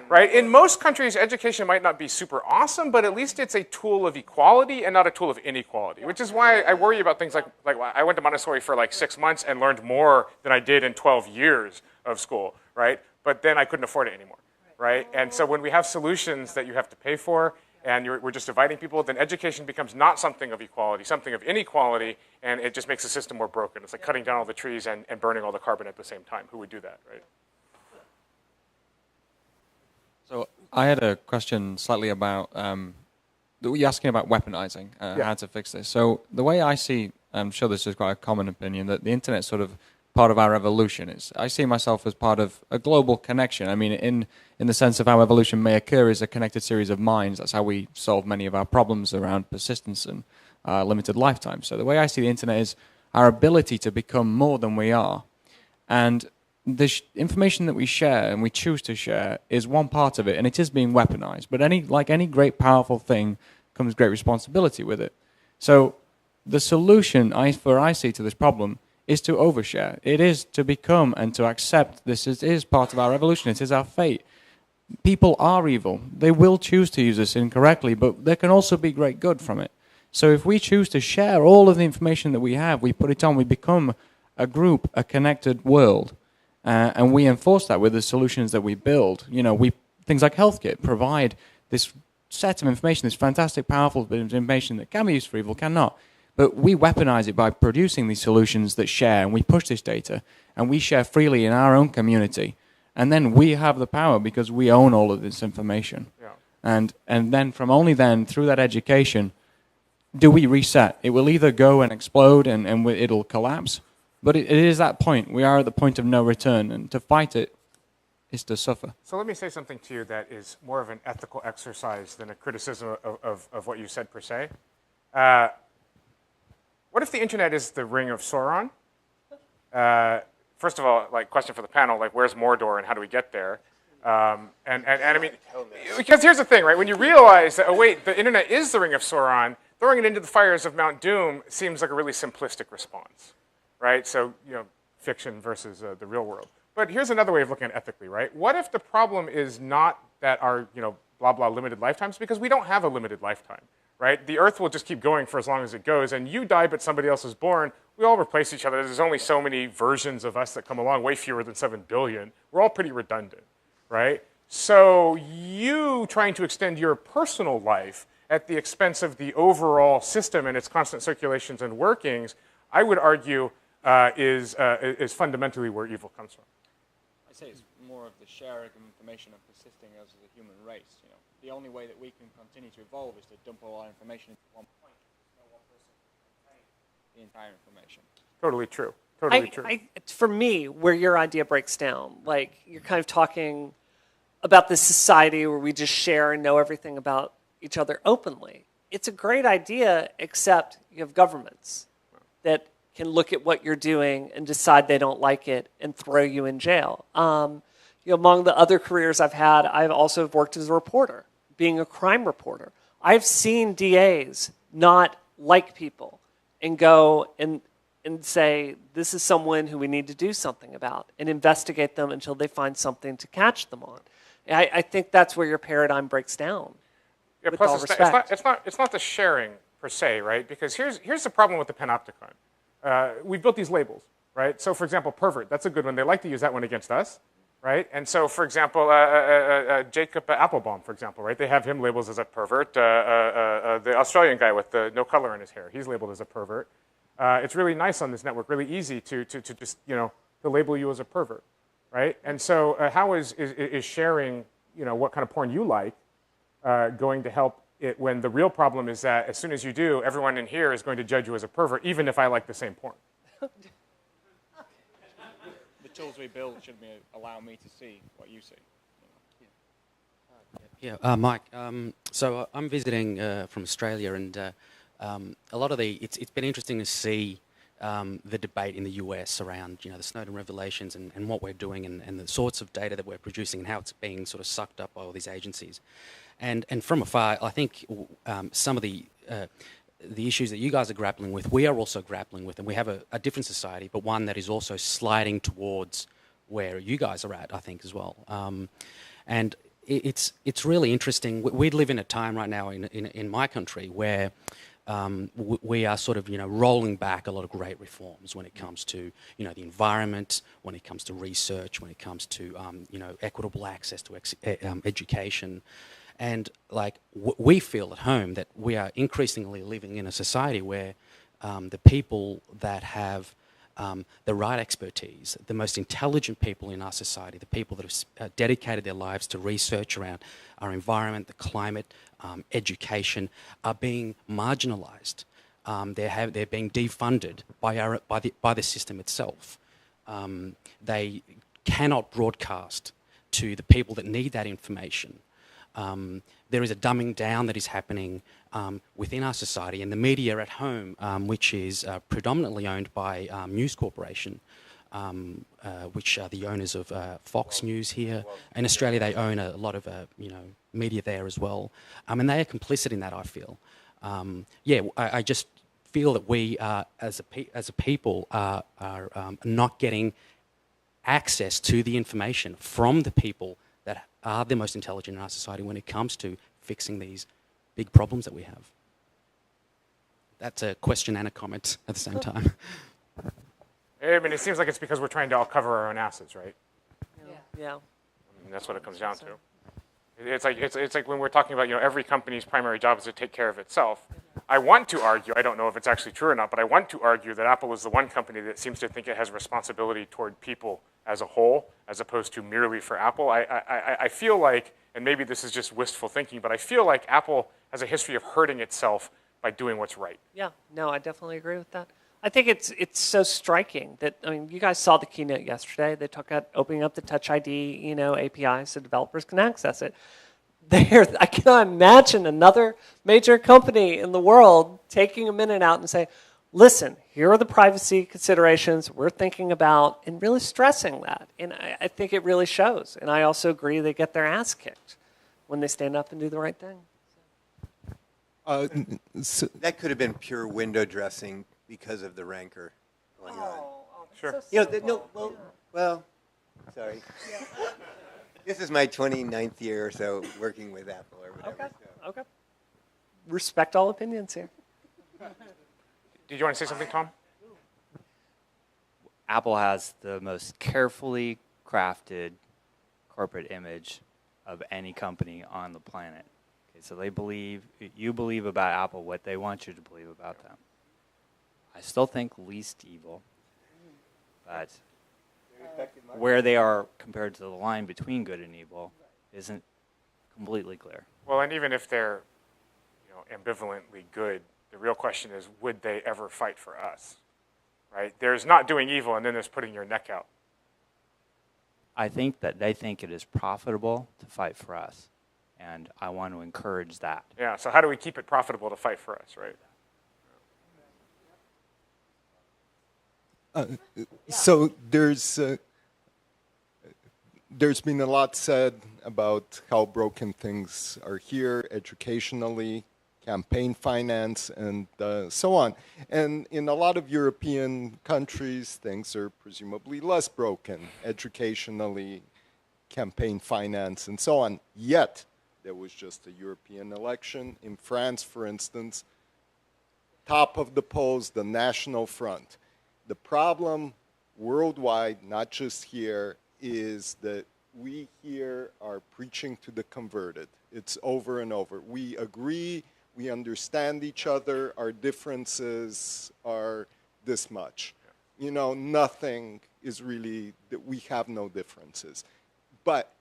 Speaker 1: right? In most countries, education might not be super awesome, but at least it's a tool of equality and not a tool of inequality. Which is why I worry about things like I went to Montessori for like 6 months and learned more than I did in 12 years of school, right? But then I couldn't afford it anymore, right? And so when we have solutions that you have to pay for, and we're just dividing people, then education becomes not something of equality, something of inequality, and it just makes the system more broken. It's like cutting down all the trees and burning all the carbon at the same time. Who would do that, right?
Speaker 13: So I had a question slightly about, you're asking about weaponizing, how to fix this. So the way I see, I'm sure this is quite a common opinion, that the internet's sort of part of our evolution. I see myself as part of a global connection. I mean, in the sense of how evolution may occur is a connected series of minds. That's how we solve many of our problems around persistence and limited lifetime. So the way I see the internet is our ability to become more than we are. And the information that we share and we choose to share is one part of it, and it is being weaponized. But like any great powerful thing comes great responsibility with it. So the solution I see to this problem is to overshare. It is to become and to accept this is part of our evolution. It is our fate. People are evil. They will choose to use this incorrectly, but there can also be great good from it. So if we choose to share all of the information that we have, we put it on, we become a group, a connected world, and we enforce that with the solutions that we build. Things like HealthKit provide this set of information, this fantastic, powerful bit of information that can be used for evil, cannot. But we weaponize it by producing these solutions that share, and we push this data, and we share freely in our own community. And then we have the power because we own all of this information. Yeah. And then only then, through that education, do we reset. It will either go and explode and it'll collapse, but it is that point. We are at the point of no return, and to fight it, is to suffer.
Speaker 1: So let me say something to you that is more of an ethical exercise than a criticism of what you said per se. What if the internet is the ring of Sauron? First of all, like, question for the panel, like, where's Mordor and how do we get there? And I mean, because here's the thing, right? When you realize that, oh wait, the internet is the ring of Sauron, throwing it into the fires of Mount Doom seems like a really simplistic response, right? So, you know, fiction versus the real world. But here's another way of looking at it ethically, right? What if the problem is not that our, you know, blah, blah, limited lifetimes? Because we don't have a limited lifetime, right? The Earth will just keep going for as long as it goes, and you die, but somebody else is born. We all replace each other. There's only so many versions of us that come along, way fewer than 7 billion. We're all pretty redundant, right? So you trying to extend your personal life at the expense of the overall system and its constant circulations and workings, I would argue is fundamentally where evil comes from.
Speaker 13: I say it's more of the sharing of information and persisting as a human race. You know, the only way that we can continue to evolve is to dump all our information into one point. No one person can contain the entire information.
Speaker 1: Totally true. Totally true.
Speaker 2: For me, where your idea breaks down, like you're kind of talking about this society where we just share and know everything about each other openly. It's a great idea, except you have governments that can look at what you're doing and decide they don't like it and throw you in jail. You know, among the other careers I've had, I've also worked as a reporter, being a crime reporter. I've seen DAs not like people and go and say, this is someone who we need to do something about, and investigate them until they find something to catch them on. I think that's where your paradigm breaks down.
Speaker 1: Yeah,
Speaker 2: with
Speaker 1: plus
Speaker 2: all respect.
Speaker 1: it's not the sharing per se, right? Because here's the problem with the panopticon. We built these labels, right? So, for example, pervert, that's a good one. They like to use that one against us, right? And so, for example, Jacob Applebaum, for example, right? They have him labeled as a pervert. The Australian guy with no color in his hair, he's labeled as a pervert. It's really nice on this network, really easy to just, you know, to label you as a pervert, right? And so how is sharing, you know, what kind of porn you like going to help it when the real problem is that as soon as you do, everyone in here is going to judge you as a pervert, even if I like the same porn.
Speaker 13: The tools we build should allow me to see what you see.
Speaker 14: Yeah, Mike. So I'm visiting from Australia, and a lot of it's been interesting to see the debate in the US around, you know, the Snowden revelations and what we're doing and the sorts of data that we're producing and how it's being sort of sucked up by all these agencies. And from afar, I think some of the issues that you guys are grappling with, we are also grappling with, and we have a different society, but one that is also sliding towards where you guys are at, I think, as well. And it's really interesting. We live in a time right now in my country where we are sort of, you know, rolling back a lot of great reforms when it comes to, you know, the environment, when it comes to research, when it comes to, you know, equitable access to education. And, like, we feel at home that we are increasingly living in a society where the people that have the right expertise, the most intelligent people in our society, the people that have dedicated their lives to research around our environment, the climate, education, are being marginalised. They're being defunded by the system itself. They cannot broadcast to the people that need that information. There is a dumbing down that is happening within our society, and the media at home, which is predominantly owned by News Corporation, which are the owners of Fox News here. In Australia, they own a lot of you know, media there as well, and they are complicit in that, I feel. I just feel that we, as a people, are not getting access to the information from the people that are the most intelligent in our society when it comes to fixing these big problems that we have. That's a question and a comment at the same time.
Speaker 1: I mean, it seems like it's because we're trying to all cover our own asses, right?
Speaker 2: Yeah.
Speaker 1: I mean, that's what it comes down to. It's like when we're talking about, you know, every company's primary job is to take care of itself. I want to argue, I don't know if it's actually true or not, but I want to argue that Apple is the one company that seems to think it has responsibility toward people as a whole, as opposed to merely for Apple. I feel like, and maybe this is just wistful thinking, but I feel like Apple has a history of hurting itself by doing what's right.
Speaker 2: Yeah, no, I definitely agree with that. I think it's so striking that, I mean, you guys saw the keynote yesterday. They talked about opening up the Touch ID, API so developers can access it. I cannot imagine another major company in the world taking a minute out and say, listen, here are the privacy considerations we're thinking about, and really stressing that. And I think it really shows. And I also agree they get their ass kicked when they stand up and do the right thing.
Speaker 3: That could have been pure window dressing because of the rancor going on.
Speaker 1: Sure.
Speaker 3: Well, sorry. This is my 29th year or so working with Apple or whatever.
Speaker 2: Okay. Okay. Respect all opinions here.
Speaker 1: Did you want to say something, Tom?
Speaker 10: Apple has the most carefully crafted corporate image of any company on the planet. Okay, so you believe about Apple what they want you to believe about them. I still think least evil, but where they are compared to the line between good and evil isn't completely clear.
Speaker 1: Well, and even if they're, ambivalently good, the real question is, would they ever fight for us? Right? There's not doing evil, and then there's putting your neck out.
Speaker 10: I think that they think it is profitable to fight for us, and I want to encourage that.
Speaker 1: Yeah, so how do we keep it profitable to fight for us, right?
Speaker 15: So there's been a lot said about how broken things are here educationally, campaign finance, and so on. And in a lot of European countries, things are presumably less broken educationally, campaign finance, and so on. Yet, there was just a European election. In France, for instance, top of the polls, the National Front. The problem worldwide, not just here, is that we here are preaching to the converted. It's over and over. We agree, we understand each other, our differences are this much. Nothing is really, that we have no differences. But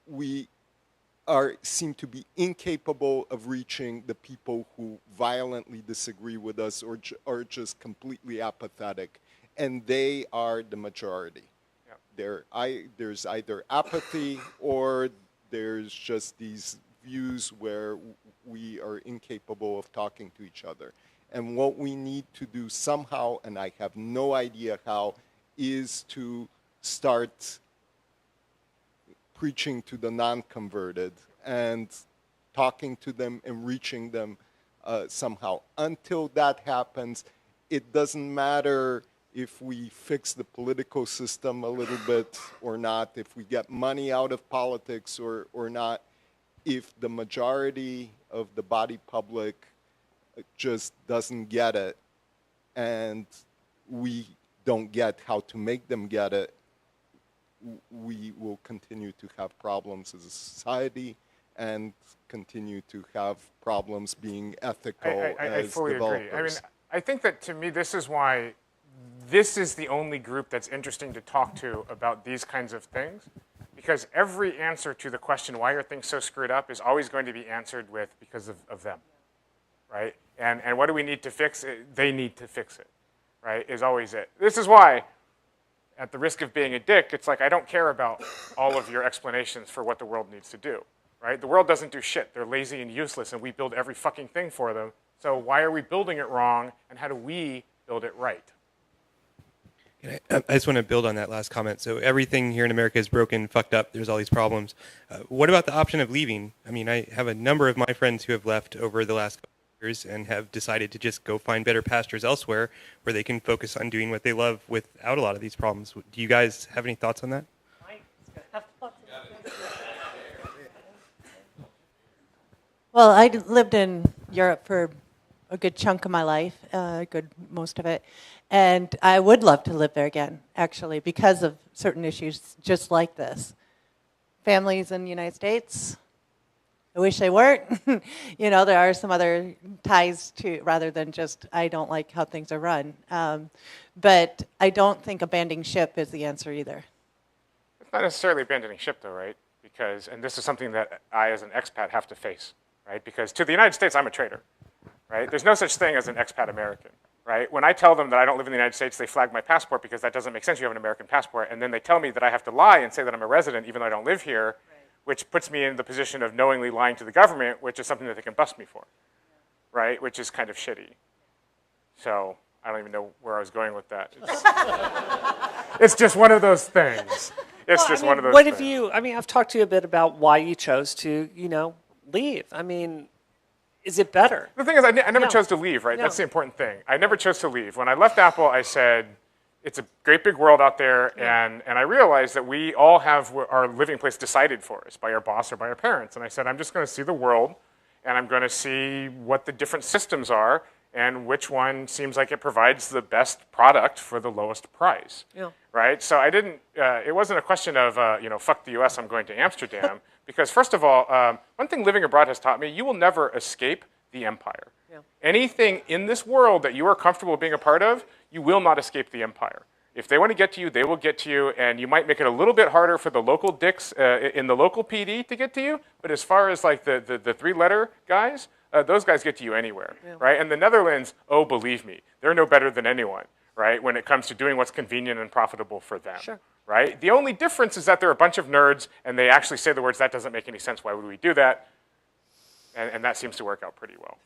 Speaker 15: we seem to be incapable of reaching the people who violently disagree with us or are just completely apathetic, and they are the majority. Yeah. There's either apathy or there's just these views where we are incapable of talking to each other. And what we need to do somehow, and I have no idea how, is to start preaching to the non-converted and talking to them and reaching them somehow. Until that happens, it doesn't matter if we fix the political system a little bit or not, if we get money out of politics or not, if the majority of the body public just doesn't get it and we don't get how to make them get it, we will continue to have problems as a society and continue to have problems being ethical
Speaker 1: I
Speaker 15: as
Speaker 1: fully
Speaker 15: developers.
Speaker 1: agree. I mean, I think that to me, this is why this is the only group that's interesting to talk to about these kinds of things, because every answer to the question, why are things so screwed up, is always going to be answered with because of them, right? And what do we need to fix? They need to fix it, right, is always it. This is why, at the risk of being a dick, it's like I don't care about all of your explanations for what the world needs to do, right? The world doesn't do shit. They're lazy and useless, and we build every fucking thing for them. So why are we building it wrong, and how do we build it right?
Speaker 16: I just want to build on that last comment. So everything here in America is broken, fucked up. There's all these problems. What about the option of leaving? I mean, I have a number of my friends who have left over the last couple of years and have decided to just go find better pastures elsewhere where they can focus on doing what they love without a lot of these problems. Do you guys have any thoughts on that?
Speaker 12: Well, I lived in Europe for a good chunk of my life, most of it. And I would love to live there again, actually, because of certain issues just like this. Families in the United States, I wish they weren't. There are some other ties to, rather than just, I don't like how things are run. But I don't think abandoning ship is the answer either.
Speaker 1: It's not necessarily abandoning ship, though, right? Because, and this is something that I, as an expat, have to face, right? Because to the United States, I'm a traitor, right? There's no such thing as an expat American, right? When I tell them that I don't live in the United States, they flag my passport because that doesn't make sense. You have an American passport. And then they tell me that I have to lie and say that I'm a resident even though I don't live here, which puts me in the position of knowingly lying to the government, which is something that they can bust me for, right? Which is kind of shitty. So I don't even know where I was going with that. It's just one of those things. It's just one of those
Speaker 2: What
Speaker 1: things.
Speaker 2: have you, I mean, I've talked to you a bit about why you chose to, you know, leave. I mean, is it better?
Speaker 1: The thing is, I never chose to leave, right?
Speaker 2: No.
Speaker 1: That's the important thing. I never chose to leave. When I left Apple, I said, it's a great big world out there, and I realized that we all have our living place decided for us by our boss or by our parents. And I said, I'm just going to see the world, and I'm going to see what the different systems are, and which one seems like it provides the best product for the lowest price.
Speaker 2: Yeah.
Speaker 1: Right? So I didn't, it wasn't a question of, you know, fuck the US, I'm going to Amsterdam. Because first of all, one thing living abroad has taught me, you will never escape the empire.
Speaker 2: Yeah.
Speaker 1: Anything in this world that you are comfortable being a part of, you will not escape the empire. If they want to get to you, they will get to you, and you might make it a little bit harder for the local dicks in the local PD to get to you, but as far as like the three-letter guys, those guys get to you anywhere, right? And the Netherlands, oh, believe me, they're no better than anyone, right, when it comes to doing what's convenient and profitable for them, right? The only difference is that they're a bunch of nerds, and they actually say the words, that doesn't make any sense, why would we do that? And that seems to work out pretty well.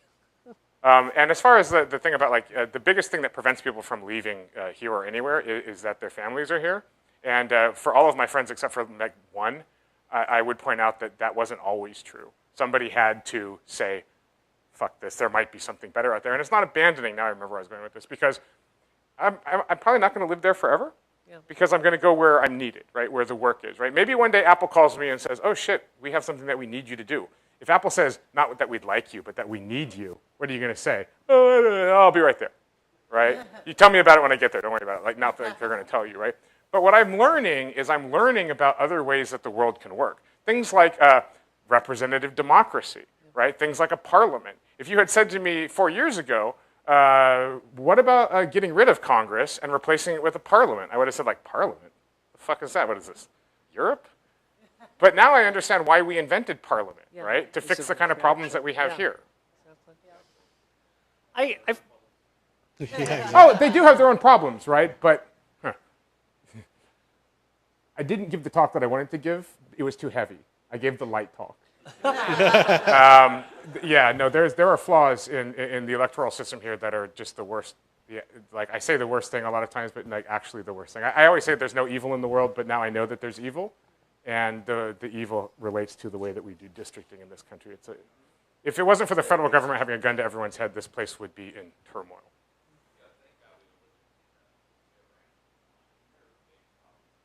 Speaker 1: And as far as the thing about, like, the biggest thing that prevents people from leaving here or anywhere is that their families are here. And for all of my friends except for like one, I would point out that that wasn't always true. Somebody had to say, fuck this, there might be something better out there. And it's not abandoning, now I remember where I was going with this, because I'm probably not going to live there forever, because I'm going to go where I'm needed, right, where the work is, right? Maybe one day Apple calls me and says, oh shit, we have something that we need you to do. If Apple says, not that we'd like you, but that we need you, what are you going to say? Oh, I'll be right there, right? You tell me about it when I get there, don't worry about it. Like, not that they're going to tell you, right? But what I'm learning is I'm learning about other ways that the world can work. Things like representative democracy, right? Things like a parliament. If you had said to me 4 years ago, what about getting rid of Congress and replacing it with a parliament? I would have said, like, parliament? The fuck is that? What is this, Europe? But now I understand why we invented parliament, right? To fix the kind of problems that we have here. Oh, they do have their own problems, right? But I didn't give the talk that I wanted to give. It was too heavy. I gave the light talk. Yeah, no, there are flaws in the electoral system here that are just the worst. Yeah, like, I say the worst thing a lot of times, but like actually the worst thing. I always say there's no evil in the world, but now I know that there's evil. And the evil relates to the way that we do districting in this country. If it wasn't for the federal government having a gun to everyone's head, this place would be in turmoil.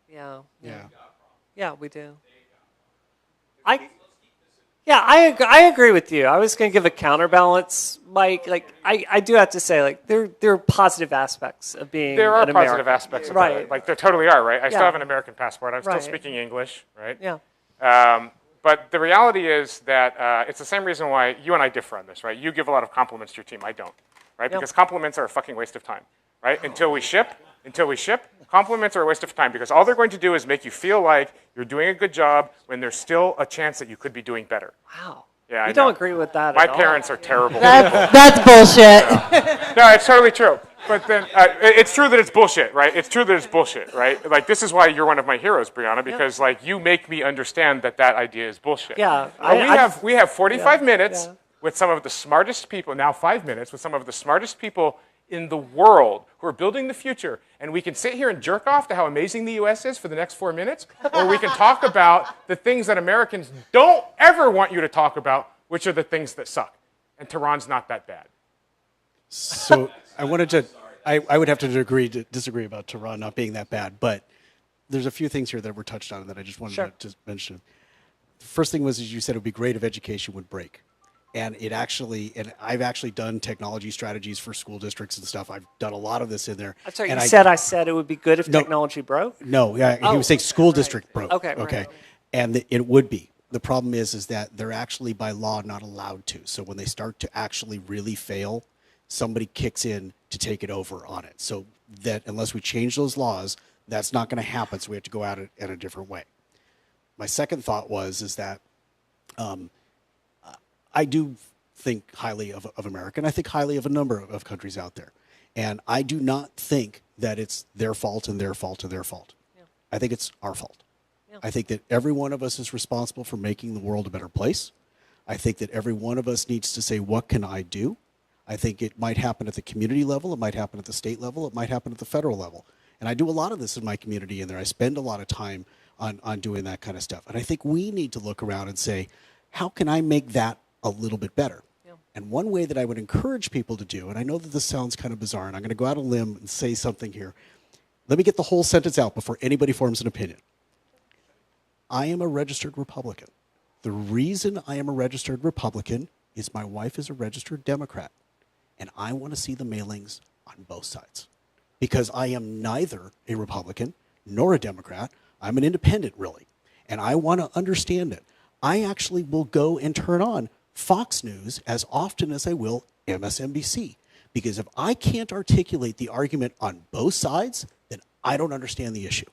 Speaker 2: Yeah, we do. I agree with you. I was going to give a counterbalance, Mike. Like, I do have to say, like, there are positive aspects of being
Speaker 1: There are
Speaker 2: an
Speaker 1: positive
Speaker 2: American.
Speaker 1: aspects of it. Like, there totally are, right? I still
Speaker 2: Yeah.
Speaker 1: have an American passport. I'm still
Speaker 2: Right.
Speaker 1: speaking English, right?
Speaker 2: Yeah.
Speaker 1: But the reality is that it's the same reason why you and I differ on this, right? You give a lot of compliments to your team. I don't, right?
Speaker 2: Yep.
Speaker 1: Because compliments are a fucking waste of time, right? Until we ship, compliments are a waste of time because all they're going to do is make you feel like you're doing a good job when there's still a chance that you could be doing better.
Speaker 2: Wow.
Speaker 1: Yeah, I
Speaker 2: You don't
Speaker 1: know.
Speaker 2: agree with that
Speaker 1: My
Speaker 2: at all.
Speaker 1: parents are terrible.
Speaker 12: That's bullshit.
Speaker 1: No, it's totally true. But then it's true that it's bullshit, right? It's true that it's bullshit, right? Like, this is why you're one of my heroes, Brianna, because like you make me understand that that idea is bullshit.
Speaker 2: Yeah,
Speaker 1: We have 45 minutes with some of the smartest people, now 5 minutes, with some of the smartest people in the world who are building the future, and we can sit here and jerk off to how amazing the U.S. is for the next 4 minutes, or we can talk about the things that Americans don't ever want you to talk about, which are the things that suck. And Tehran's not that bad.
Speaker 17: So I wanted to, I would have to disagree about Tehran not being that bad, but there's a few things here that were touched on that I just wanted to mention. The first thing was, as you said, it would be great if education would break. And I've actually done technology strategies for school districts and stuff. I've done a lot of this in there.
Speaker 2: I'm sorry,
Speaker 17: and
Speaker 2: I said it would be good if technology broke?
Speaker 17: No, yeah, he was saying school district broke.
Speaker 2: Okay, right.
Speaker 17: And it would be. The problem is that they're actually by law not allowed to. So when they start to actually really fail, somebody kicks in to take it over on it. So that unless we change those laws, that's not going to happen. So we have to go at it in a different way. My second thought is that I do think highly of America, and I think highly of a number of countries out there. And I do not think that it's their fault and their fault and their fault. I think it's our fault. I think that every one of us is responsible for making the world a better place. I think that every one of us needs to say, what can I do? I think it might happen at the community level. It might happen at the state level. It might happen at the federal level. And I do a lot of this in my community in there. I spend a lot of time on doing that kind of stuff. And I think we need to look around and say, how can I make that a little bit better? And one way that I would encourage people to do, and I know that this sounds kind of bizarre, and I'm going to go out on a limb and say something here. Let me get the whole sentence out before anybody forms an opinion. I am a registered Republican. The reason I am a registered Republican is my wife is a registered Democrat. And I want to see the mailings on both sides. Because I am neither a Republican nor a Democrat. I'm an independent, really. And I want to understand it. I actually will go and turn on Fox News as often as I will MSNBC. Because if I can't articulate the argument on both sides, then I don't understand the issue.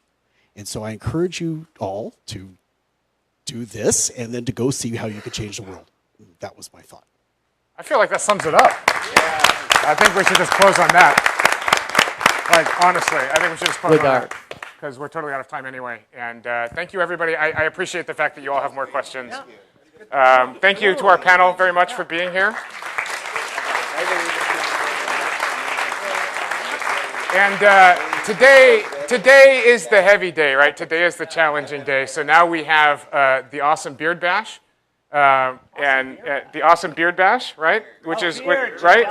Speaker 17: And so I encourage you all to do this and then to go see how you could change the world. That was my thought.
Speaker 1: I feel like that sums it up. I think we should just close on that. Like, honestly, I think we should just close on that. Because we're totally out of time anyway. And thank you, everybody. I appreciate the fact that you all have more questions. Thank you to our panel very much for being here. And today is the heavy day, right? Today is the challenging day. So now we have the Awesome Beard Bash. The Awesome Beard Bash, right? Which is right.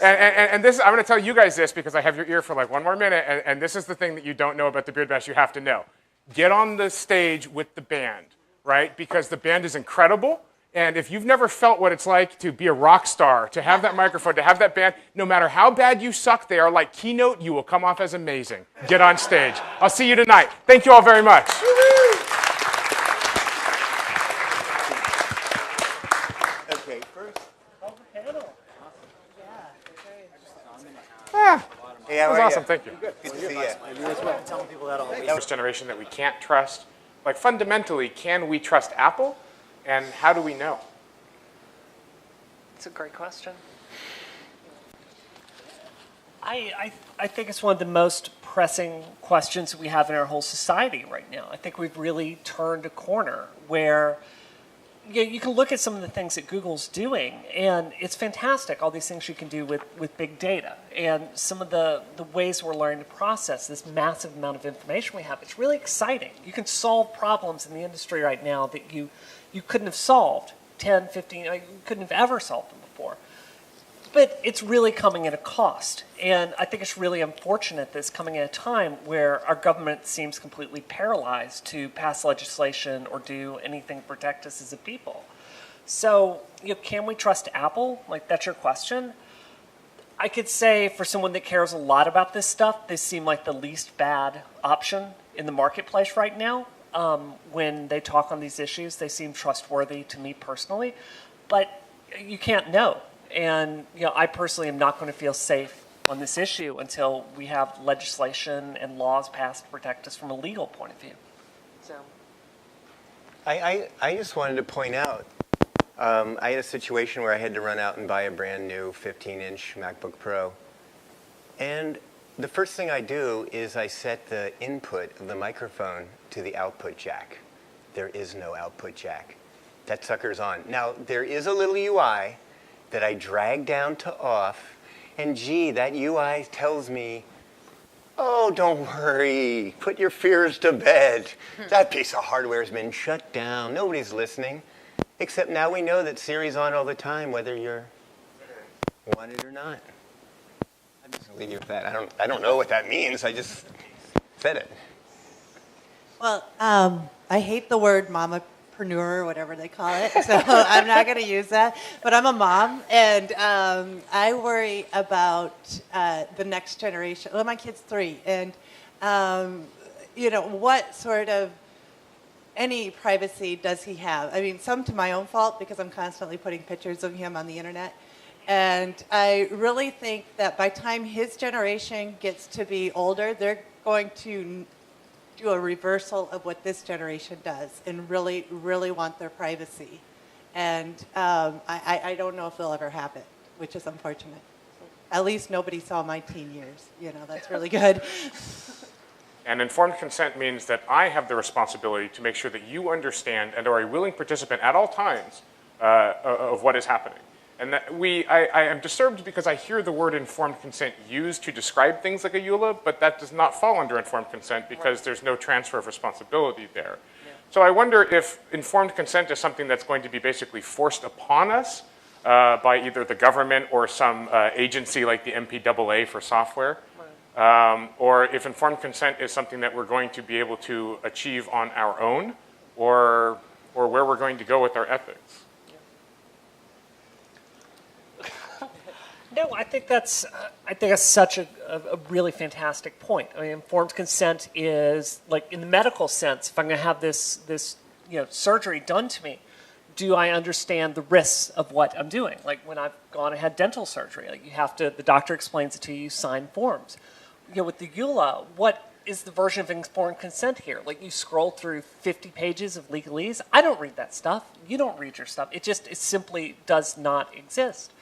Speaker 1: And this, I'm going to tell you guys this because I have your ear for like one more minute. And this is the thing that you don't know about the Beard Bash. You have to know. Get on the stage with the band, right? Because the band is incredible. And if you've never felt what it's like to be a rock star, to have that microphone, to have that band, no matter how bad you suck, they are like Keynote. You will come off as amazing. Get on stage. I'll see you tonight. Thank you all very much.
Speaker 3: Hey, how
Speaker 1: that was
Speaker 3: are
Speaker 1: awesome.
Speaker 3: you?
Speaker 1: Thank you.
Speaker 3: Good to see you.
Speaker 1: You as well. Telling people that all the first generation that we can't trust. Like fundamentally, can we trust Apple? And how do we know?
Speaker 2: It's a great question. I think it's one of the most pressing questions that we have in our whole society right now. I think we've really turned a corner where you can look at some of the things that Google's doing, and it's fantastic, all these things you can do with big data. And some of the ways we're learning to process this massive amount of information we have, it's really exciting. You can solve problems in the industry right now that you couldn't have solved 10, 15, you couldn't have ever solved them before. But it's really coming at a cost. And I think it's really unfortunate that it's coming at a time where our government seems completely paralyzed to pass legislation or do anything to protect us as a people. So, can we trust Apple? Like, that's your question. I could say for someone that cares a lot about this stuff, they seem like the least bad option in the marketplace right now. When they talk on these issues, they seem trustworthy to me personally. But you can't know. And I personally am not going to feel safe on this issue until we have legislation and laws passed to protect us from a legal point of view. So,
Speaker 3: I just wanted to point out, I had a situation where I had to run out and buy a brand new 15-inch MacBook Pro. And the first thing I do is I set the input of the microphone to the output jack. There is no output jack. That sucker's on. Now, there is a little UI that I drag down to off, and gee, that UI tells me, oh, don't worry, put your fears to bed. That piece of hardware has been shut down. Nobody's listening, except now we know that Siri's on all the time, whether you're want it or not. I'm just gonna leave you with that. I don't know what that means. I just said it.
Speaker 4: Well, I hate the word mamapreneur or whatever they call it, so I'm not going to use that. But I'm a mom, and I worry about the next generation. Well, my kid's 3, and what sort of any privacy does he have? I mean, some to my own fault because I'm constantly putting pictures of him on the internet. And I really think that by the time his generation gets to be older, they're going to do a reversal of what this generation does and really, really want their privacy. And I don't know if they'll ever have it, which is unfortunate. at least nobody saw my teen years. You know, that's really good.
Speaker 1: And informed consent means that I have the responsibility to make sure that you understand and are a willing participant at all times of what is happening. And that I am disturbed because I hear the word informed consent used to describe things like a EULA, but that does not fall under informed consent because there's no transfer of responsibility there. Yeah. So I wonder if informed consent is something that's going to be basically forced upon us by either the government or some agency like the MPAA for software, or if informed consent is something that we're going to be able to achieve on our own, or where we're going to go with our ethics.
Speaker 2: No, I think that's such a really fantastic point. I mean, informed consent is like in the medical sense. If I'm going to have this surgery done to me, do I understand the risks of what I'm doing? Like when I've gone and had dental surgery, like the doctor explains it to you, you sign forms. With the EULA, what is the version of informed consent here? Like you scroll through 50 pages of legalese. I don't read that stuff. You don't read your stuff. It simply does not exist.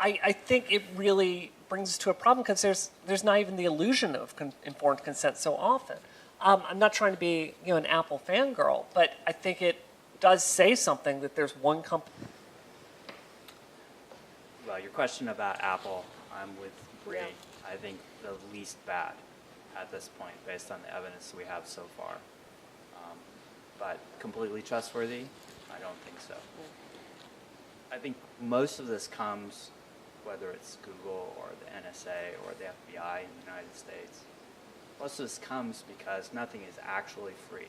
Speaker 2: I think it really brings us to a problem because there's not even the illusion of informed consent so often. I'm not trying to be an Apple fangirl, but I think it does say something that there's one company.
Speaker 5: Well, your question about Apple, I'm with Bree. I think the least bad at this point based on the evidence we have so far. But completely trustworthy? I don't think so. I think most of this comes, whether it's Google or the NSA or the FBI in the United States, most of this comes because nothing is actually free.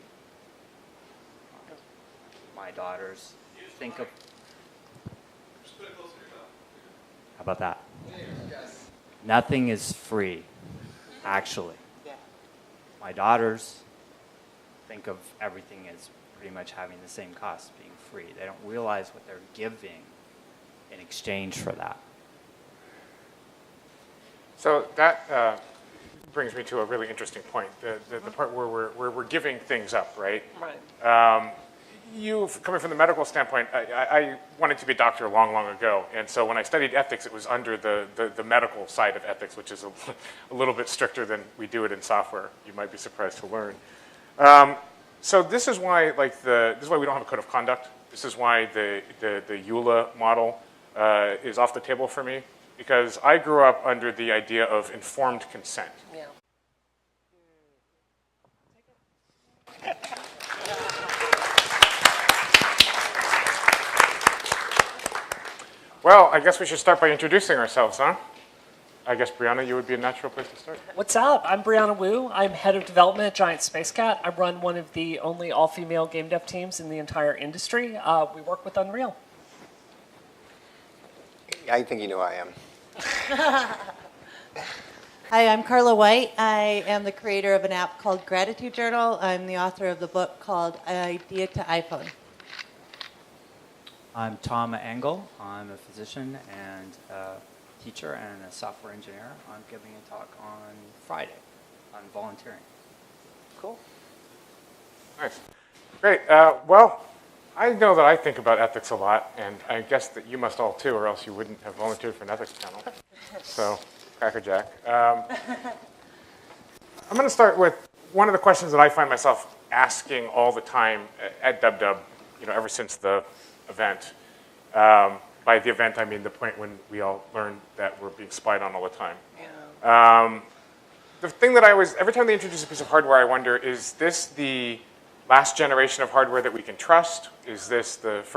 Speaker 5: My daughters think of... How about that? Nothing is free, actually. My daughters think of everything as pretty much having the same cost, being free. They don't realize what they're giving in exchange for that.
Speaker 1: So that brings me to a really interesting point, the part where we're giving things up, right?
Speaker 2: Right.
Speaker 1: Coming from the medical standpoint, I wanted to be a doctor long, long ago, and so when I studied ethics, it was under the medical side of ethics, which is a little bit stricter than we do it in software. You might be surprised to learn. So this is why, this is why we don't have a code of conduct. This is why the EULA model is off the table for me, because I grew up under the idea of informed consent.
Speaker 2: Yeah.
Speaker 1: Well, I guess we should start by introducing ourselves, huh? I guess, Brianna, you would be a natural place to start.
Speaker 2: What's up? I'm Brianna Wu. I'm head of development at Giant Space Cat. I run one of the only all-female game dev teams in the entire industry. We work with Unreal.
Speaker 3: I think you know who I am.
Speaker 4: Hi, I'm Carla White. I am the creator of an app called Gratitude Journal. I'm the author of the book called Idea to iPhone.
Speaker 5: I'm Tom Engel. I'm a physician and a teacher and a software engineer. I'm giving a talk on Friday on volunteering.
Speaker 2: Cool.
Speaker 1: Nice. Great. Well, I know that I think about ethics a lot, and I guess that you must all too, or else you wouldn't have volunteered for an ethics panel. So, crackerjack. I'm going to start with one of the questions that I find myself asking all the time at DubDub, ever since the event. By the event, I mean the point when we all learned that we're being spied on all the time. Yeah. The thing that every time they introduce a piece of hardware, I wonder, is this the last generation of hardware that we can trust? Is this the first